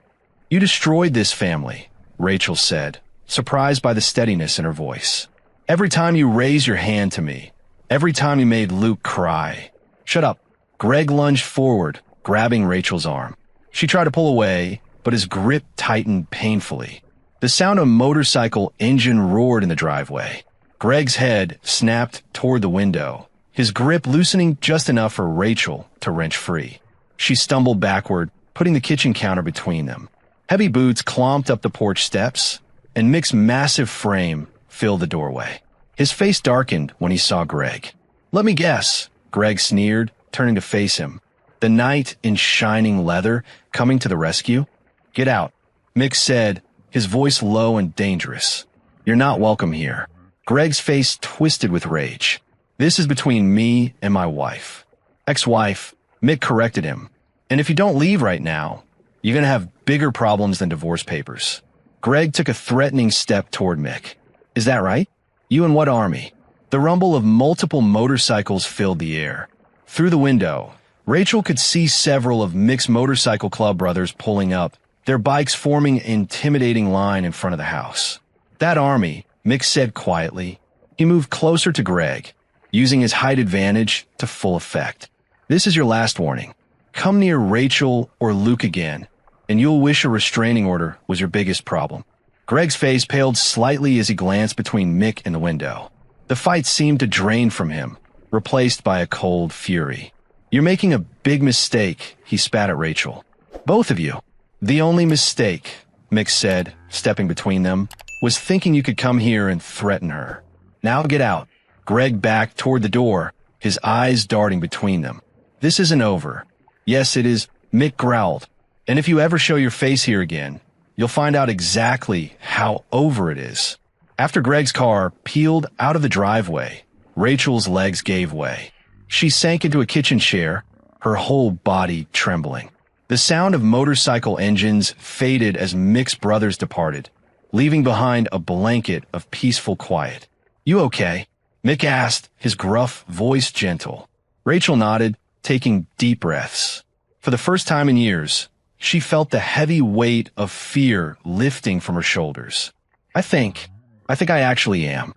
"You destroyed this family," Rachel said, surprised by the steadiness in her voice. "Every time you raised your hand to me, every time you made Luke cry." "Shut up." Greg lunged forward, grabbing Rachel's arm. She tried to pull away, but his grip tightened painfully. The sound of a motorcycle engine roared in the driveway. Greg's head snapped toward the window, his grip loosening just enough for Rachel to wrench free. She stumbled backward, putting the kitchen counter between them. Heavy boots clomped up the porch steps, and Mick's massive frame filled the doorway. His face darkened when he saw Greg. "Let me guess," Greg sneered, turning to face him. The knight in shining leather coming to the rescue? "Get out," Mick said, his voice low and dangerous. "You're not welcome here." Greg's face twisted with rage. "This is between me and my wife." "Ex-wife," Mick corrected him. "And if you don't leave right now, you're going to have bigger problems than divorce papers." Greg took a threatening step toward Mick. "Is that right? You in what army?" The rumble of multiple motorcycles filled the air. Through the window, Rachel could see several of Mick's motorcycle club brothers pulling up, their bikes forming an intimidating line in front of the house. "That army," Mick said quietly. He moved closer to Greg, using his height advantage to full effect. "This is your last warning. Come near Rachel or Luke again, and you'll wish a restraining order was your biggest problem. Greg's face paled slightly as he glanced between Mick and the window. The fight seemed to drain from him, replaced by a cold fury. You're making a big mistake, he spat at Rachel. Both of you. The only mistake, Mick said, stepping between them, was thinking you could come here and threaten her. Now get out. Greg backed toward the door, his eyes darting between them. This isn't over. Yes, it is, Mick growled. And if you ever show your face here again, you'll find out exactly how over it is. After Greg's car peeled out of the driveway, Rachel's legs gave way. She sank into a kitchen chair, her whole body trembling. The sound of motorcycle engines faded as Mick's brothers departed, leaving behind a blanket of peaceful quiet. You okay? Mick asked, his gruff voice gentle. Rachel nodded, taking deep breaths. For the first time in years, she felt the heavy weight of fear lifting from her shoulders. I think I actually am.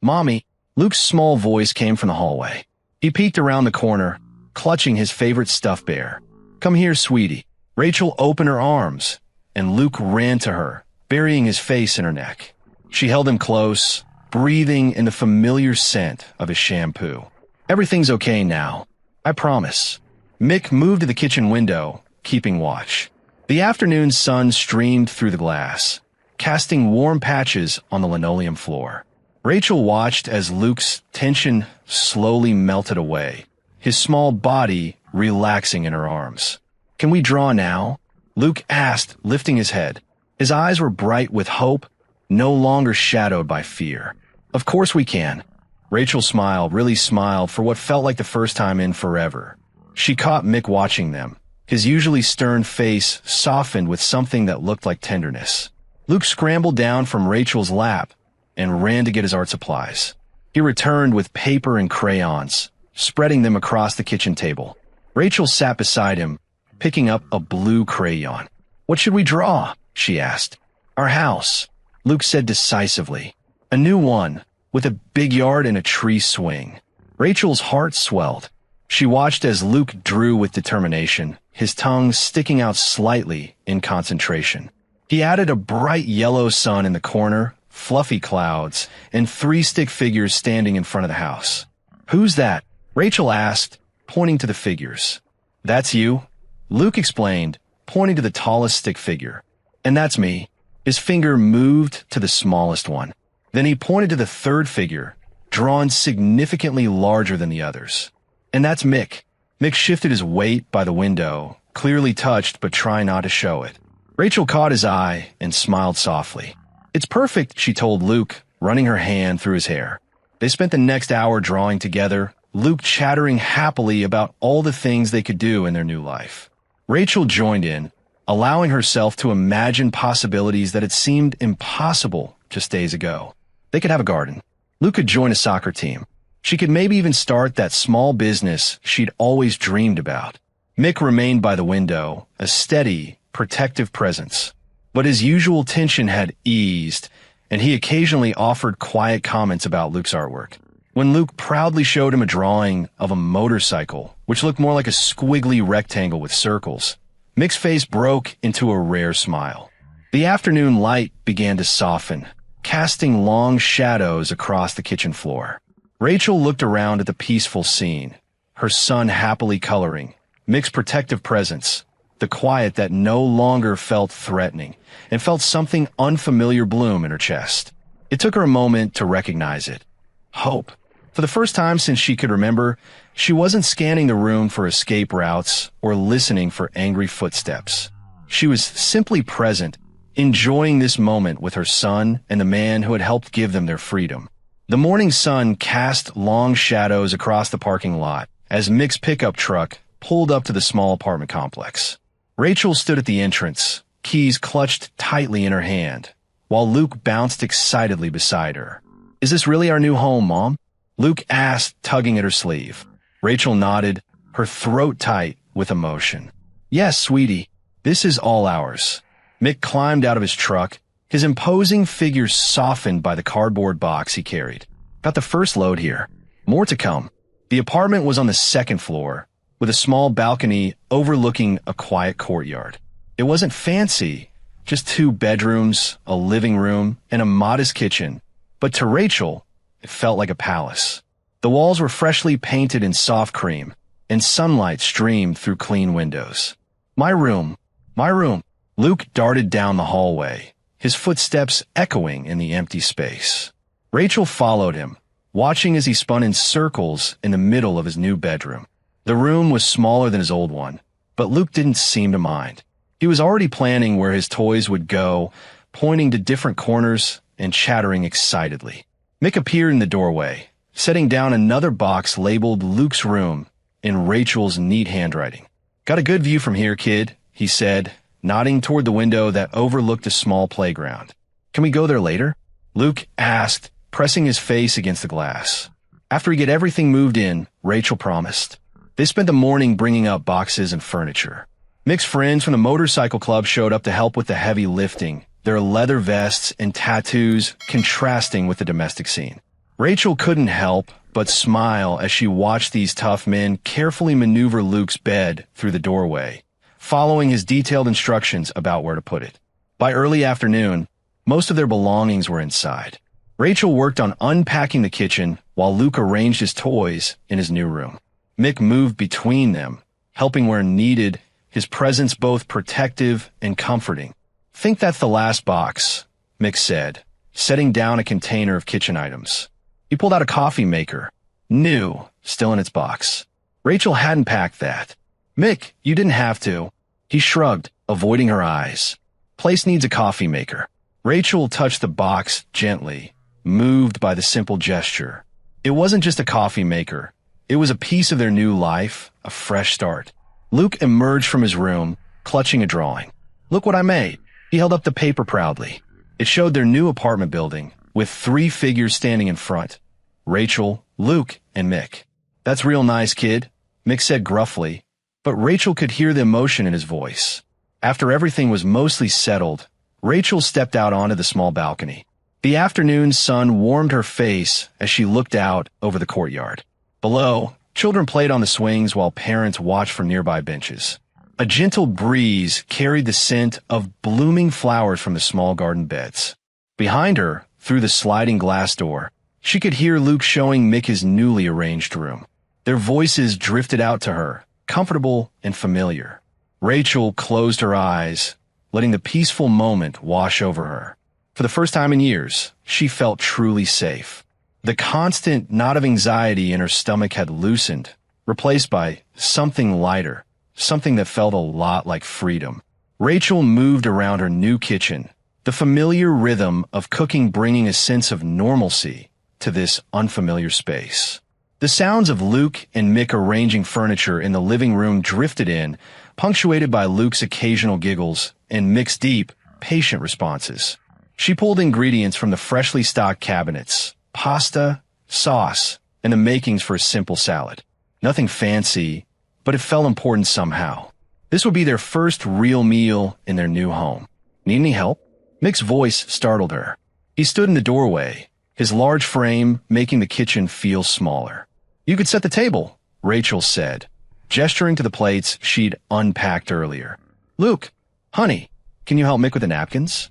Mommy, Luke's small voice came from the hallway. He peeked around the corner, clutching his favorite stuffed bear. Come here, sweetie. Rachel opened her arms, and Luke ran to her, burying his face in her neck. She held him close, breathing in the familiar scent of his shampoo. Everything's okay now. I promise. Mick moved to the kitchen window, keeping watch. The afternoon sun streamed through the glass, casting warm patches on the linoleum floor. Rachel watched as Luke's tension slowly melted away, his small body relaxing in her arms. Can we draw now? Luke asked, lifting his head. His eyes were bright with hope, no longer shadowed by fear. Of course we can. Rachel smiled, really smiled for what felt like the first time in forever. She caught Mick watching them. His usually stern face softened with something that looked like tenderness. Luke scrambled down from Rachel's lap and ran to get his art supplies. He returned with paper and crayons, spreading them across the kitchen table. Rachel sat beside him, picking up a blue crayon. What should we draw? She asked. Our house, Luke said decisively. A new one, with a big yard and a tree swing. Rachel's heart swelled. She watched as Luke drew with determination, his tongue sticking out slightly in concentration. He added a bright yellow sun in the corner, fluffy clouds, and 3 stick figures standing in front of the house. Who's that? Rachel asked, pointing to the figures. That's you, Luke explained, pointing to the tallest stick figure. And that's me. His finger moved to the smallest one. Then he pointed to the third figure, drawn significantly larger than the others. And that's Mick. Mick shifted his weight by the window, clearly touched but trying not to show it. Rachel caught his eye and smiled softly. It's perfect, she told Luke, running her hand through his hair. They spent the next hour drawing together, Luke chattering happily about all the things they could do in their new life. Rachel joined in, allowing herself to imagine possibilities that had seemed impossible just days ago. They could have a garden. Luke could join a soccer team. She could maybe even start that small business she'd always dreamed about. Mick remained by the window, a steady, protective presence. But his usual tension had eased, and he occasionally offered quiet comments about Luke's artwork. When Luke proudly showed him a drawing of a motorcycle, which looked more like a squiggly rectangle with circles, Mick's face broke into a rare smile. The afternoon light began to soften, casting long shadows across the kitchen floor. Rachel looked around at the peaceful scene, her son happily coloring, Mick's protective presence, the quiet that no longer felt threatening, and felt something unfamiliar bloom in her chest. It took her a moment to recognize it. Hope. For the first time since she could remember, she wasn't scanning the room for escape routes or listening for angry footsteps. She was simply present, enjoying this moment with her son and the man who had helped give them their freedom. The morning sun cast long shadows across the parking lot as Mick's pickup truck pulled up to the small apartment complex. Rachel stood at the entrance, keys clutched tightly in her hand, while Luke bounced excitedly beside her. Is this really our new home, Mom? Luke asked, tugging at her sleeve. Rachel nodded, her throat tight with emotion. Yes, sweetie, this is all ours. Mick climbed out of his truck, his imposing figure softened by the cardboard box he carried. Got the first load here. More to come. The apartment was on the second floor, with a small balcony overlooking a quiet courtyard. It wasn't fancy, just 2 bedrooms, a living room, and a modest kitchen. But to Rachel, it felt like a palace. The walls were freshly painted in soft cream, and sunlight streamed through clean windows. My room, my room. Luke darted down the hallway, his footsteps echoing in the empty space. Rachel followed him, watching as he spun in circles in the middle of his new bedroom. The room was smaller than his old one, but Luke didn't seem to mind. He was already planning where his toys would go, pointing to different corners and chattering excitedly. Mick appeared in the doorway, setting down another box labeled Luke's room in Rachel's neat handwriting. "Got a good view from here, kid," he said, nodding toward the window that overlooked a small playground. "Can we go there later?" Luke asked, pressing his face against the glass. After he get everything moved in, Rachel promised. They spent the morning bringing up boxes and furniture. Mick's friends from the motorcycle club showed up to help with the heavy lifting, their leather vests and tattoos contrasting with the domestic scene. Rachel couldn't help but smile as she watched these tough men carefully maneuver Luke's bed through the doorway, following his detailed instructions about where to put it. By early afternoon, most of their belongings were inside. Rachel worked on unpacking the kitchen while Luke arranged his toys in his new room. Mick moved between them, helping where needed, his presence both protective and comforting. "Think that's the last box," Mick said, setting down a container of kitchen items. He pulled out a coffee maker, new, still in its box. Rachel hadn't packed that. "Mick, you didn't have to." He shrugged, avoiding her eyes. "Place needs a coffee maker." Rachel touched the box gently, moved by the simple gesture. It wasn't just a coffee maker. It was a piece of their new life, a fresh start. Luke emerged from his room, clutching a drawing. "Look what I made." He held up the paper proudly. It showed their new apartment building, with 3 figures standing in front. Rachel, Luke, and Mick. "That's real nice, kid," Mick said gruffly, but Rachel could hear the emotion in his voice. After everything was mostly settled, Rachel stepped out onto the small balcony. The afternoon sun warmed her face as she looked out over the courtyard. Below, children played on the swings while parents watched from nearby benches. A gentle breeze carried the scent of blooming flowers from the small garden beds. Behind her, through the sliding glass door, she could hear Luke showing Mick his newly arranged room. Their voices drifted out to her, comfortable and familiar. Rachel closed her eyes, letting the peaceful moment wash over her. For the first time in years, she felt truly safe. The constant knot of anxiety in her stomach had loosened, replaced by something lighter, something that felt a lot like freedom. Rachel moved around her new kitchen, the familiar rhythm of cooking bringing a sense of normalcy to this unfamiliar space. The sounds of Luke and Mick arranging furniture in the living room drifted in, punctuated by Luke's occasional giggles and Mick's deep, patient responses. She pulled ingredients from the freshly stocked cabinets, pasta, sauce, and the makings for a simple salad. Nothing fancy, but it felt important somehow. This would be their first real meal in their new home. "Need any help?" Mick's voice startled her. He stood in the doorway, his large frame making the kitchen feel smaller. "You could set the table," Rachel said, gesturing to the plates she'd unpacked earlier. "Luke, honey, can you help Mick with the napkins?"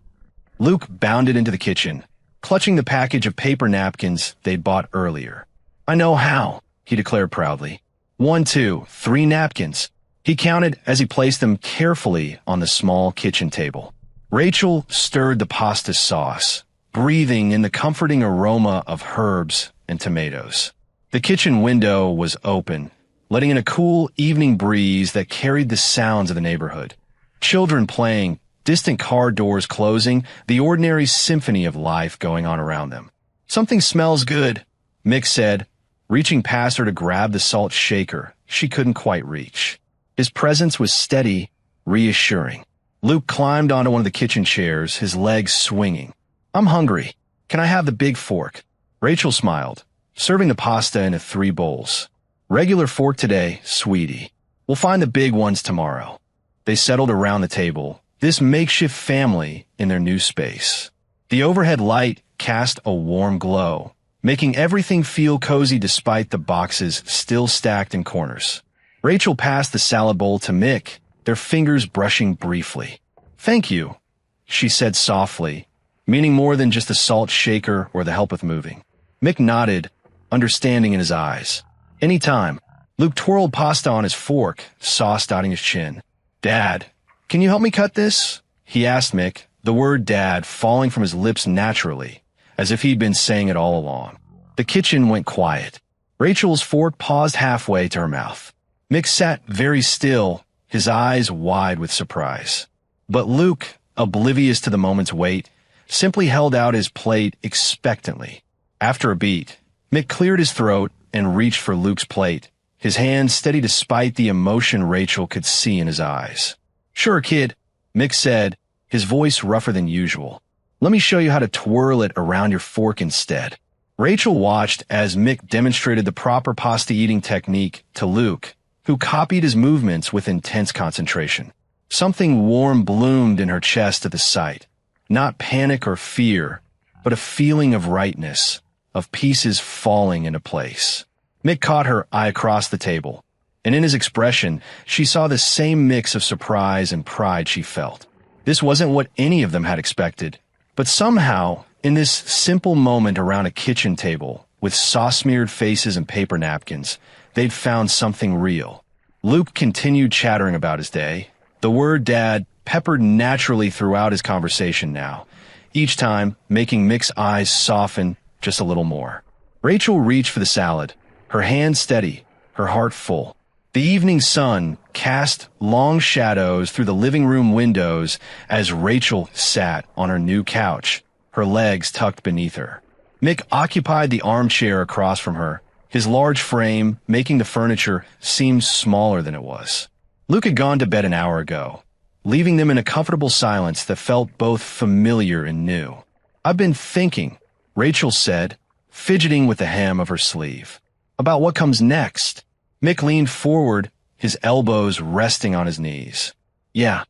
Luke bounded into the kitchen, clutching the package of paper napkins they'd bought earlier. "I know how," he declared proudly. 1, 2, 3 napkins. He counted as he placed them carefully on the small kitchen table. Rachel stirred the pasta sauce, breathing in the comforting aroma of herbs and tomatoes. The kitchen window was open, letting in a cool evening breeze that carried the sounds of the neighborhood. Children playing, distant car doors closing, the ordinary symphony of life going on around them. "Something smells good," Mick said, reaching past her to grab the salt shaker she couldn't quite reach. His presence was steady, reassuring. Luke climbed onto one of the kitchen chairs, his legs swinging. "I'm hungry. Can I have the big fork?" Rachel smiled, serving the pasta into 3 bowls. "Regular fork today, sweetie. We'll find the big ones tomorrow." They settled around the table, this makeshift family in their new space. The overhead light cast a warm glow, making everything feel cozy despite the boxes still stacked in corners. Rachel passed the salad bowl to Mick, their fingers brushing briefly. "Thank you," she said softly, meaning more than just a salt shaker or the help with moving. Mick nodded, understanding in his eyes. "Anytime." Luke twirled pasta on his fork, sauce dotting his chin. "Dad, can you help me cut this?" he asked Mick, the word dad falling from his lips naturally, as if he'd been saying it all along. The kitchen went quiet. Rachel's fork paused halfway to her mouth. Mick sat very still, his eyes wide with surprise. But Luke, oblivious to the moment's wait, simply held out his plate expectantly. After a beat, Mick cleared his throat and reached for Luke's plate, his hand steady despite the emotion Rachel could see in his eyes. "Sure, kid," Mick said, his voice rougher than usual. "Let me show you how to twirl it around your fork instead." Rachel watched as Mick demonstrated the proper pasta eating technique to Luke, who copied his movements with intense concentration. Something warm bloomed in her chest at the sight. Not panic or fear, but a feeling of rightness, of pieces falling into place. Mick caught her eye across the table, and in his expression, she saw the same mix of surprise and pride she felt. This wasn't what any of them had expected, but somehow, in this simple moment around a kitchen table, with sauce-smeared faces and paper napkins, they'd found something real. Luke continued chattering about his day, the word dad peppered naturally throughout his conversation now, each time making Mick's eyes soften just a little more. Rachel reached for the salad, her hand steady, her heart full. The evening sun cast long shadows through the living room windows as Rachel sat on her new couch, her legs tucked beneath her. Mick occupied the armchair across from her, his large frame making the furniture seem smaller than it was. Luke had gone to bed an hour ago, leaving them in a comfortable silence that felt both familiar and new. "I've been thinking," Rachel said, fidgeting with the hem of her sleeve, "about what comes next." Mick leaned forward, his elbows resting on his knees. "Yeah."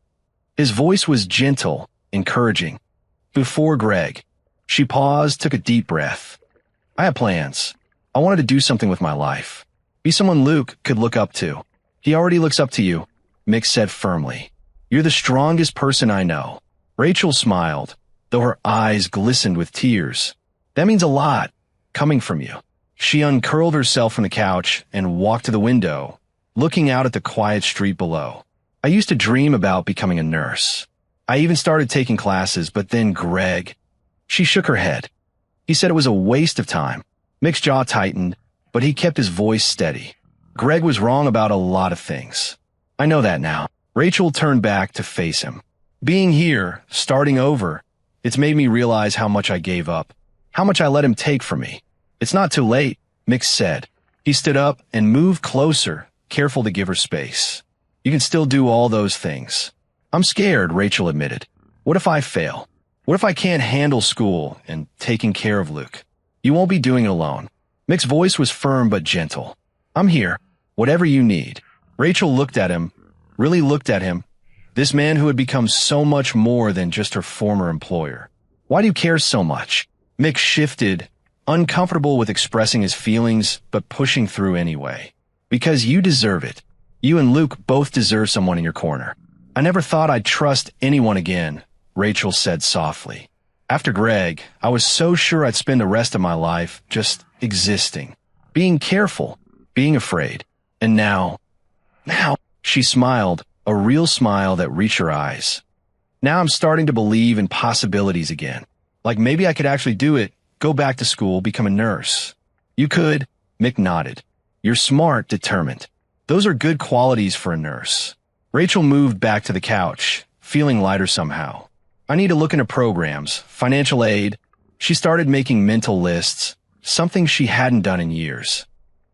His voice was gentle, encouraging. "Before Greg." She paused, took a deep breath. "I have plans. I wanted to do something with my life. Be someone Luke could look up to." "He already looks up to you," Mick said firmly. "You're the strongest person I know." Rachel smiled, though her eyes glistened with tears. "That means a lot, coming from you." She uncurled herself from the couch and walked to the window, looking out at the quiet street below. "I used to dream about becoming a nurse. I even started taking classes, but then Greg." She shook her head. "He said it was a waste of time." Mick's jaw tightened, but he kept his voice steady. "Greg was wrong about a lot of things. I know that now." Rachel turned back to face him. "Being here, starting over, it's made me realize how much I gave up, how much I let him take from me." "It's not too late," Mick said. He stood up and moved closer, careful to give her space. "You can still do all those things." "I'm scared," Rachel admitted. "What if I fail? What if I can't handle school and taking care of Luke?" "You won't be doing it alone." Mick's voice was firm but gentle. "I'm here, whatever you need." Rachel looked at him, really looked at him, this man who had become so much more than just her former employer. "Why do you care so much?" Mick shifted, uncomfortable with expressing his feelings, but pushing through anyway. "Because you deserve it. You and Luke both deserve someone in your corner." "I never thought I'd trust anyone again," Rachel said softly. "After Greg, I was so sure I'd spend the rest of my life just existing, being careful, being afraid. And now, she smiled, a real smile that reached her eyes. "Now I'm starting to believe in possibilities again. Like maybe I could actually do it, go back to school, become a nurse." "You could," Mick nodded. "You're smart, determined. Those are good qualities for a nurse." Rachel moved back to the couch, feeling lighter somehow. "I need to look into programs, financial aid." She started making mental lists, something she hadn't done in years.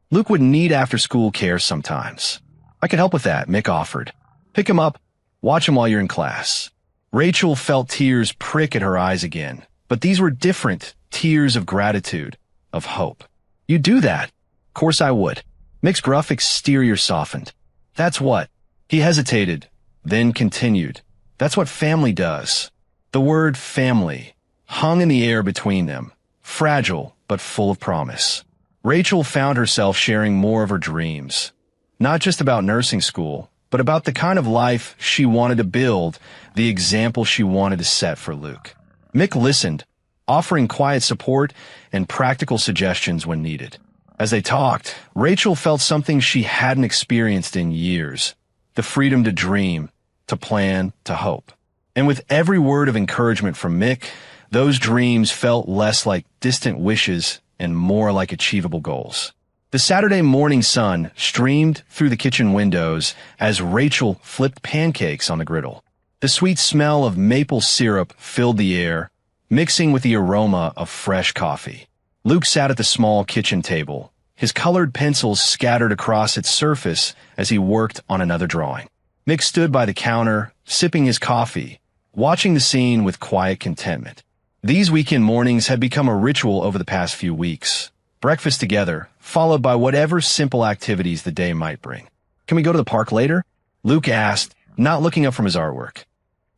"Luke would need after-school care sometimes." "I could help with that," Mick offered. "Pick him up, watch him while you're in class." Rachel felt tears prick at her eyes again, but these were different, tears of gratitude, of hope. "You do that?" "Of course I would." Mick's gruff exterior softened. "That's what?" He hesitated, then continued. "That's what family does." The word family hung in the air between them, fragile but full of promise. Rachel found herself sharing more of her dreams. Not just about nursing school, but about the kind of life she wanted to build, the example she wanted to set for Luke. Mick listened, offering quiet support and practical suggestions when needed. As they talked, Rachel felt something she hadn't experienced in years: the freedom to dream, to plan, to hope. And with every word of encouragement from Mick, those dreams felt less like distant wishes and more like achievable goals. The Saturday morning sun streamed through the kitchen windows as Rachel flipped pancakes on the griddle. The sweet smell of maple syrup filled the air, mixing with the aroma of fresh coffee. Luke sat at the small kitchen table, his colored pencils scattered across its surface as he worked on another drawing. Mick stood by the counter, sipping his coffee, watching the scene with quiet contentment. These weekend mornings had become a ritual over the past few weeks. Breakfast together, followed by whatever simple activities the day might bring. "Can we go to the park later?" Luke asked, not looking up from his artwork.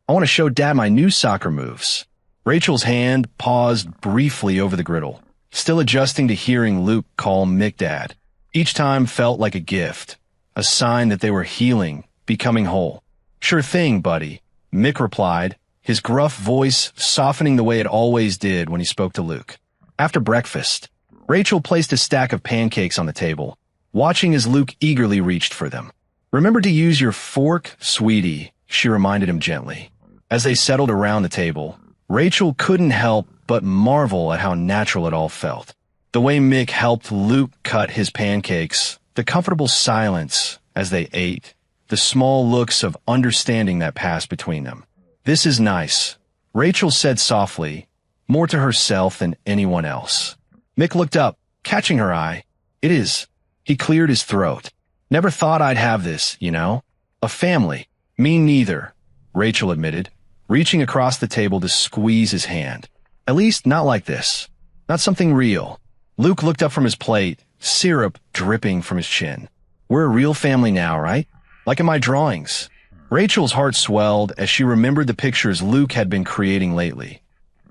"I want to show Dad my new soccer moves." Rachel's hand paused briefly over the griddle, still adjusting to hearing Luke call Mick Dad. Each time felt like a gift, a sign that they were healing, becoming whole. "Sure thing, buddy," Mick replied, his gruff voice softening the way it always did when he spoke to Luke. After breakfast, Rachel placed a stack of pancakes on the table, watching as Luke eagerly reached for them. "Remember to use your fork, sweetie," she reminded him gently. As they settled around the table, Rachel couldn't help but marvel at how natural it all felt. The way Mick helped Luke cut his pancakes, the comfortable silence as they ate, the small looks of understanding that passed between them. "This is nice," Rachel said softly, more to herself than anyone else. Mick looked up, catching her eye. "It is." He cleared his throat. "Never thought I'd have this, you know. A family." "Me neither," Rachel admitted, reaching across the table to squeeze his hand. "At least not like this. Not something real." Luke looked up from his plate, syrup dripping from his chin. "We're a real family now, right? Like in my drawings." Rachel's heart swelled as she remembered the pictures Luke had been creating lately.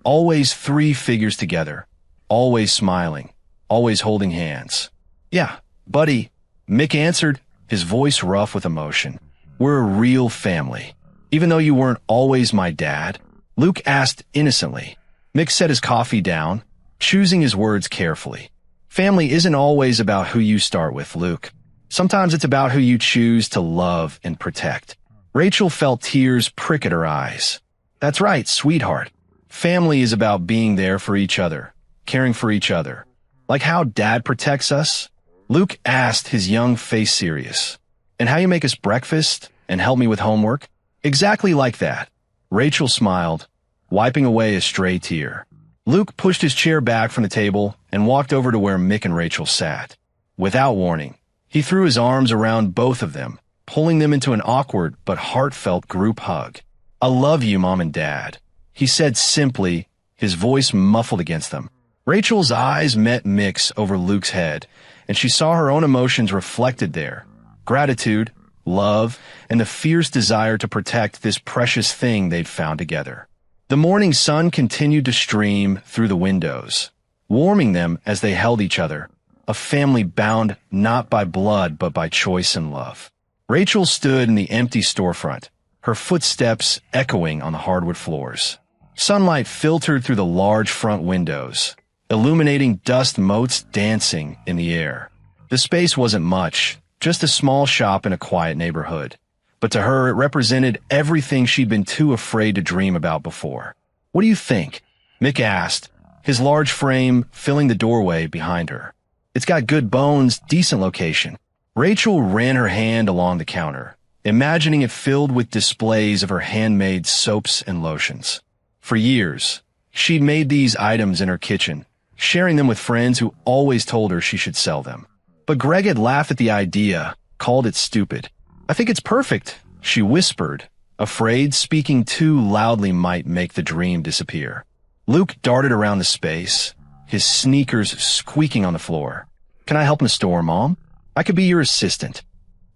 Always three figures together, always smiling, always holding hands. "Yeah, buddy," Mick answered, his voice rough with emotion. "We're a real family. Even though you weren't always my dad," Luke asked innocently. Mick set his coffee down, choosing his words carefully. "Family isn't always about who you start with, Luke. Sometimes it's about who you choose to love and protect." Rachel felt tears prick at her eyes. "That's right, sweetheart. Family is about being there for each other, caring for each other. Like how Dad protects us?" Luke asked, his young face serious. "And how you make us breakfast and help me with homework?" "Exactly like that." Rachel smiled, wiping away a stray tear. Luke pushed his chair back from the table and walked over to where Mick and Rachel sat. Without warning, he threw his arms around both of them, pulling them into an awkward but heartfelt group hug. "I love you, Mom and Dad," he said simply, his voice muffled against them. Rachel's eyes met Mick's over Luke's head, and she saw her own emotions reflected there: gratitude, love, and the fierce desire to protect this precious thing they'd found together. The morning sun continued to stream through the windows, warming them as they held each other, a family bound not by blood but by choice and love. Rachel stood in the empty storefront, her footsteps echoing on the hardwood floors. Sunlight filtered through the large front windows, illuminating dust motes dancing in the air. The space wasn't much, just a small shop in a quiet neighborhood. But to her, it represented everything she'd been too afraid to dream about before. "What do you think?" Mick asked, his large frame filling the doorway behind her. "It's got good bones, decent location." Rachel ran her hand along the counter, imagining it filled with displays of her handmade soaps and lotions. For years, she'd made these items in her kitchen, sharing them with friends who always told her she should sell them. But Greg had laughed at the idea, called it stupid. "I think it's perfect," she whispered, afraid speaking too loudly might make the dream disappear. Luke darted around the space, his sneakers squeaking on the floor. "Can I help in the store, Mom? I could be your assistant."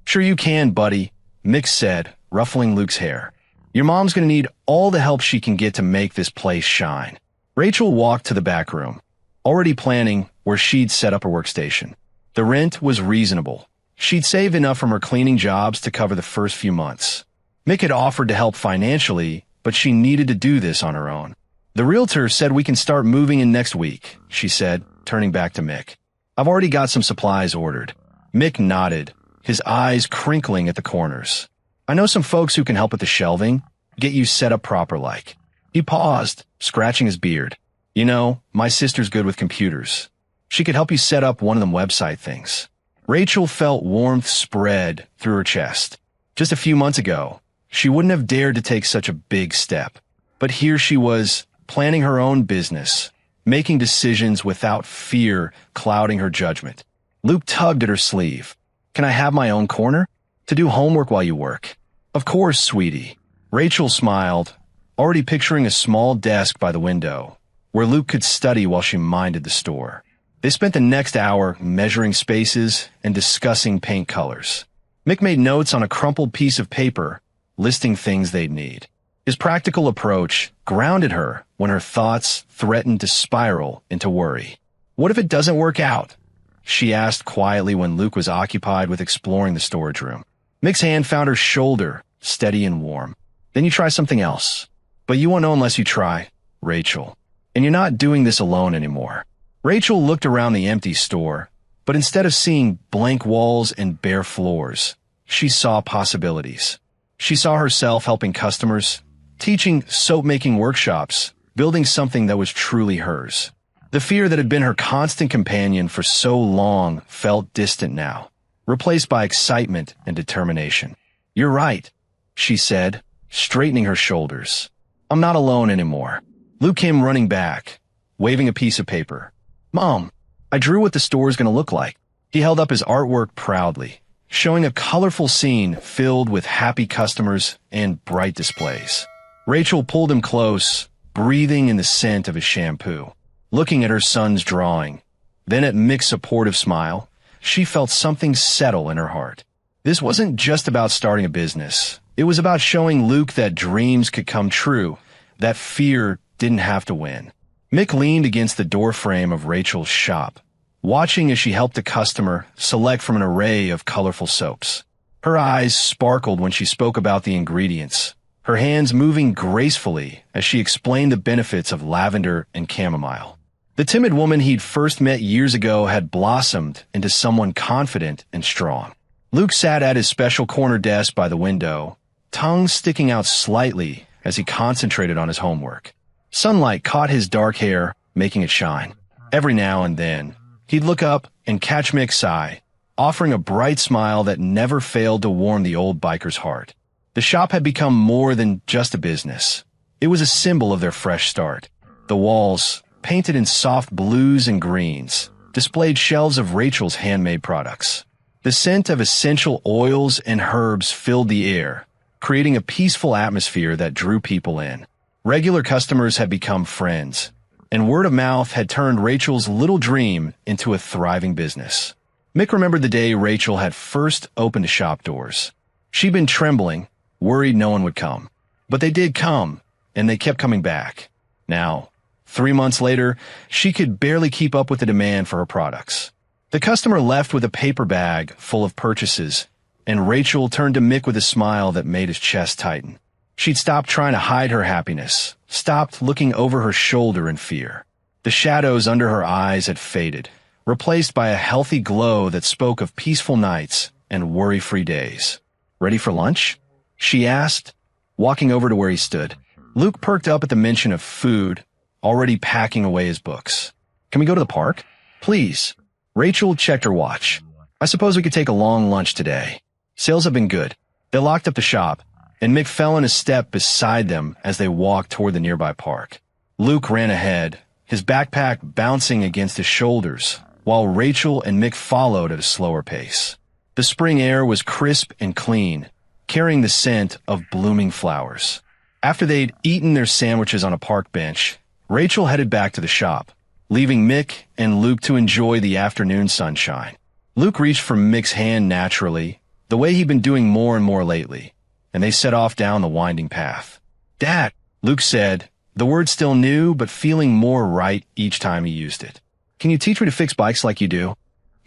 "Sure you can, buddy," Mick said, ruffling Luke's hair. "Your mom's gonna need all the help she can get to make this place shine." Rachel walked to the back room, already planning where she'd set up her workstation. The rent was reasonable, She'd saved enough from her cleaning jobs to cover the first few months. Mick had offered to help financially, but she needed to do this on her own. The realtor said we can start moving in next week, she said, turning back to Mick. I've already got some supplies ordered. Mick nodded, his eyes crinkling at the corners. I know some folks who can help with the shelving, get you set up proper like. He paused, scratching his beard. You know, my sister's good with computers. She could help you set up one of them website things. Rachel felt warmth spread through her chest. Just a few months ago, she wouldn't have dared to take such a big step. But here she was, planning her own business, making decisions without fear clouding her judgment. Luke tugged at her sleeve. Can I have my own corner? To do homework while you work. Of course, sweetie. Rachel smiled, already picturing a small desk by the window, where Luke could study while she minded the store. They spent the next hour measuring spaces and discussing paint colors. Mick made notes on a crumpled piece of paper, listing things they'd need. His practical approach grounded her when her thoughts threatened to spiral into worry. What if it doesn't work out? She asked quietly when Luke was occupied with exploring the storage room. Mick's hand found her shoulder, steady and warm. Then you try something else. But you won't know unless you try, Rachel. And you're not doing this alone anymore. Rachel looked around the empty store, but instead of seeing blank walls and bare floors, she saw possibilities. She saw herself helping customers, teaching soap-making workshops, building something that was truly hers. The fear that had been her constant companion for so long felt distant now, replaced by excitement and determination. You're right, she said, straightening her shoulders. I'm not alone anymore. Luke came running back, waving a piece of paper. Mom, I drew what the store is going to look like. He held up his artwork proudly, showing a colorful scene filled with happy customers and bright displays. Rachel pulled him close, breathing in the scent of his shampoo, looking at her son's drawing. Then at Mick's supportive smile, she felt something settle in her heart. This wasn't just about starting a business. It was about showing Luke that dreams could come true, that fear didn't have to win. Mick leaned against the doorframe of Rachel's shop, watching as she helped a customer select from an array of colorful soaps. Her eyes sparkled when she spoke about the ingredients, her hands moving gracefully as she explained the benefits of lavender and chamomile. The timid woman he'd first met years ago had blossomed into someone confident and strong. Luke sat at his special corner desk by the window, tongue sticking out slightly as he concentrated on his homework. Sunlight caught his dark hair, making it shine. Every now and then, he'd look up and catch Mick's eye, offering a bright smile that never failed to warm the old biker's heart. The shop had become more than just a business. It was a symbol of their fresh start. The walls, painted in soft blues and greens, displayed shelves of Rachel's handmade products. The scent of essential oils and herbs filled the air, creating a peaceful atmosphere that drew people in. Regular customers had become friends, and word of mouth had turned Rachel's little dream into a thriving business. Mick remembered the day Rachel had first opened the shop doors. She'd been trembling, worried no one would come. But they did come, and they kept coming back. Now, 3 months later, she could barely keep up with the demand for her products. The customer left with a paper bag full of purchases, and Rachel turned to Mick with a smile that made his chest tighten. She'd stopped trying to hide her happiness, stopped looking over her shoulder in fear. The shadows under her eyes had faded, replaced by a healthy glow that spoke of peaceful nights and worry-free days. Ready for lunch? She asked, walking over to where he stood. Luke perked up at the mention of food, already packing away his books. Can we go to the park? Please. Rachel checked her watch. I suppose we could take a long lunch today. Sales have been good. They locked up the shop, and Mick fell in a step beside them as they walked toward the nearby park. Luke ran ahead, his backpack bouncing against his shoulders, while Rachel and Mick followed at a slower pace. The spring air was crisp and clean, carrying the scent of blooming flowers. After they'd eaten their sandwiches on a park bench, Rachel headed back to the shop, leaving Mick and Luke to enjoy the afternoon sunshine. Luke reached for Mick's hand naturally, the way he'd been doing more and more lately, and they set off down the winding path. Dad, Luke said, the word still new but feeling more right each time he used it. Can you teach me to fix bikes like you do?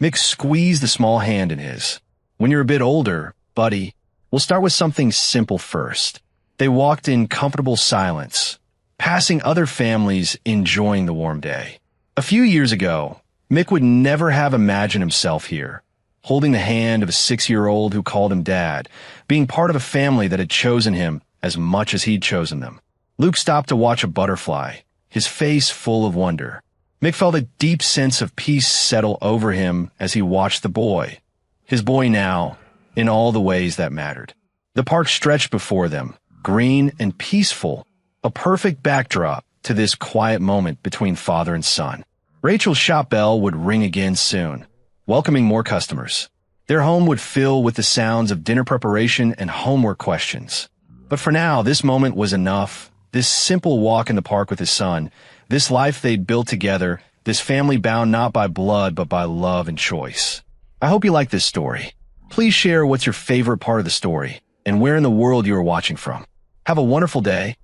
Mick squeezed the small hand in his. When you're a bit older, buddy, we'll start with something simple first. They walked in comfortable silence, passing other families enjoying the warm day. A few years ago, Mick would never have imagined himself here, holding the hand of a 6-year-old who called him dad, being part of a family that had chosen him as much as he'd chosen them. Luke stopped to watch a butterfly, his face full of wonder. Mick felt a deep sense of peace settle over him as he watched the boy, his boy now, in all the ways that mattered. The park stretched before them, green and peaceful, a perfect backdrop to this quiet moment between father and son. Rachel's shop bell would ring again soon, welcoming more customers. Their home would fill with the sounds of dinner preparation and homework questions. But for now, this moment was enough. This simple walk in the park with his son, this life they'd built together, this family bound not by blood but by love and choice. I hope you like this story. Please share what's your favorite part of the story and where in the world you are watching from. Have a wonderful day.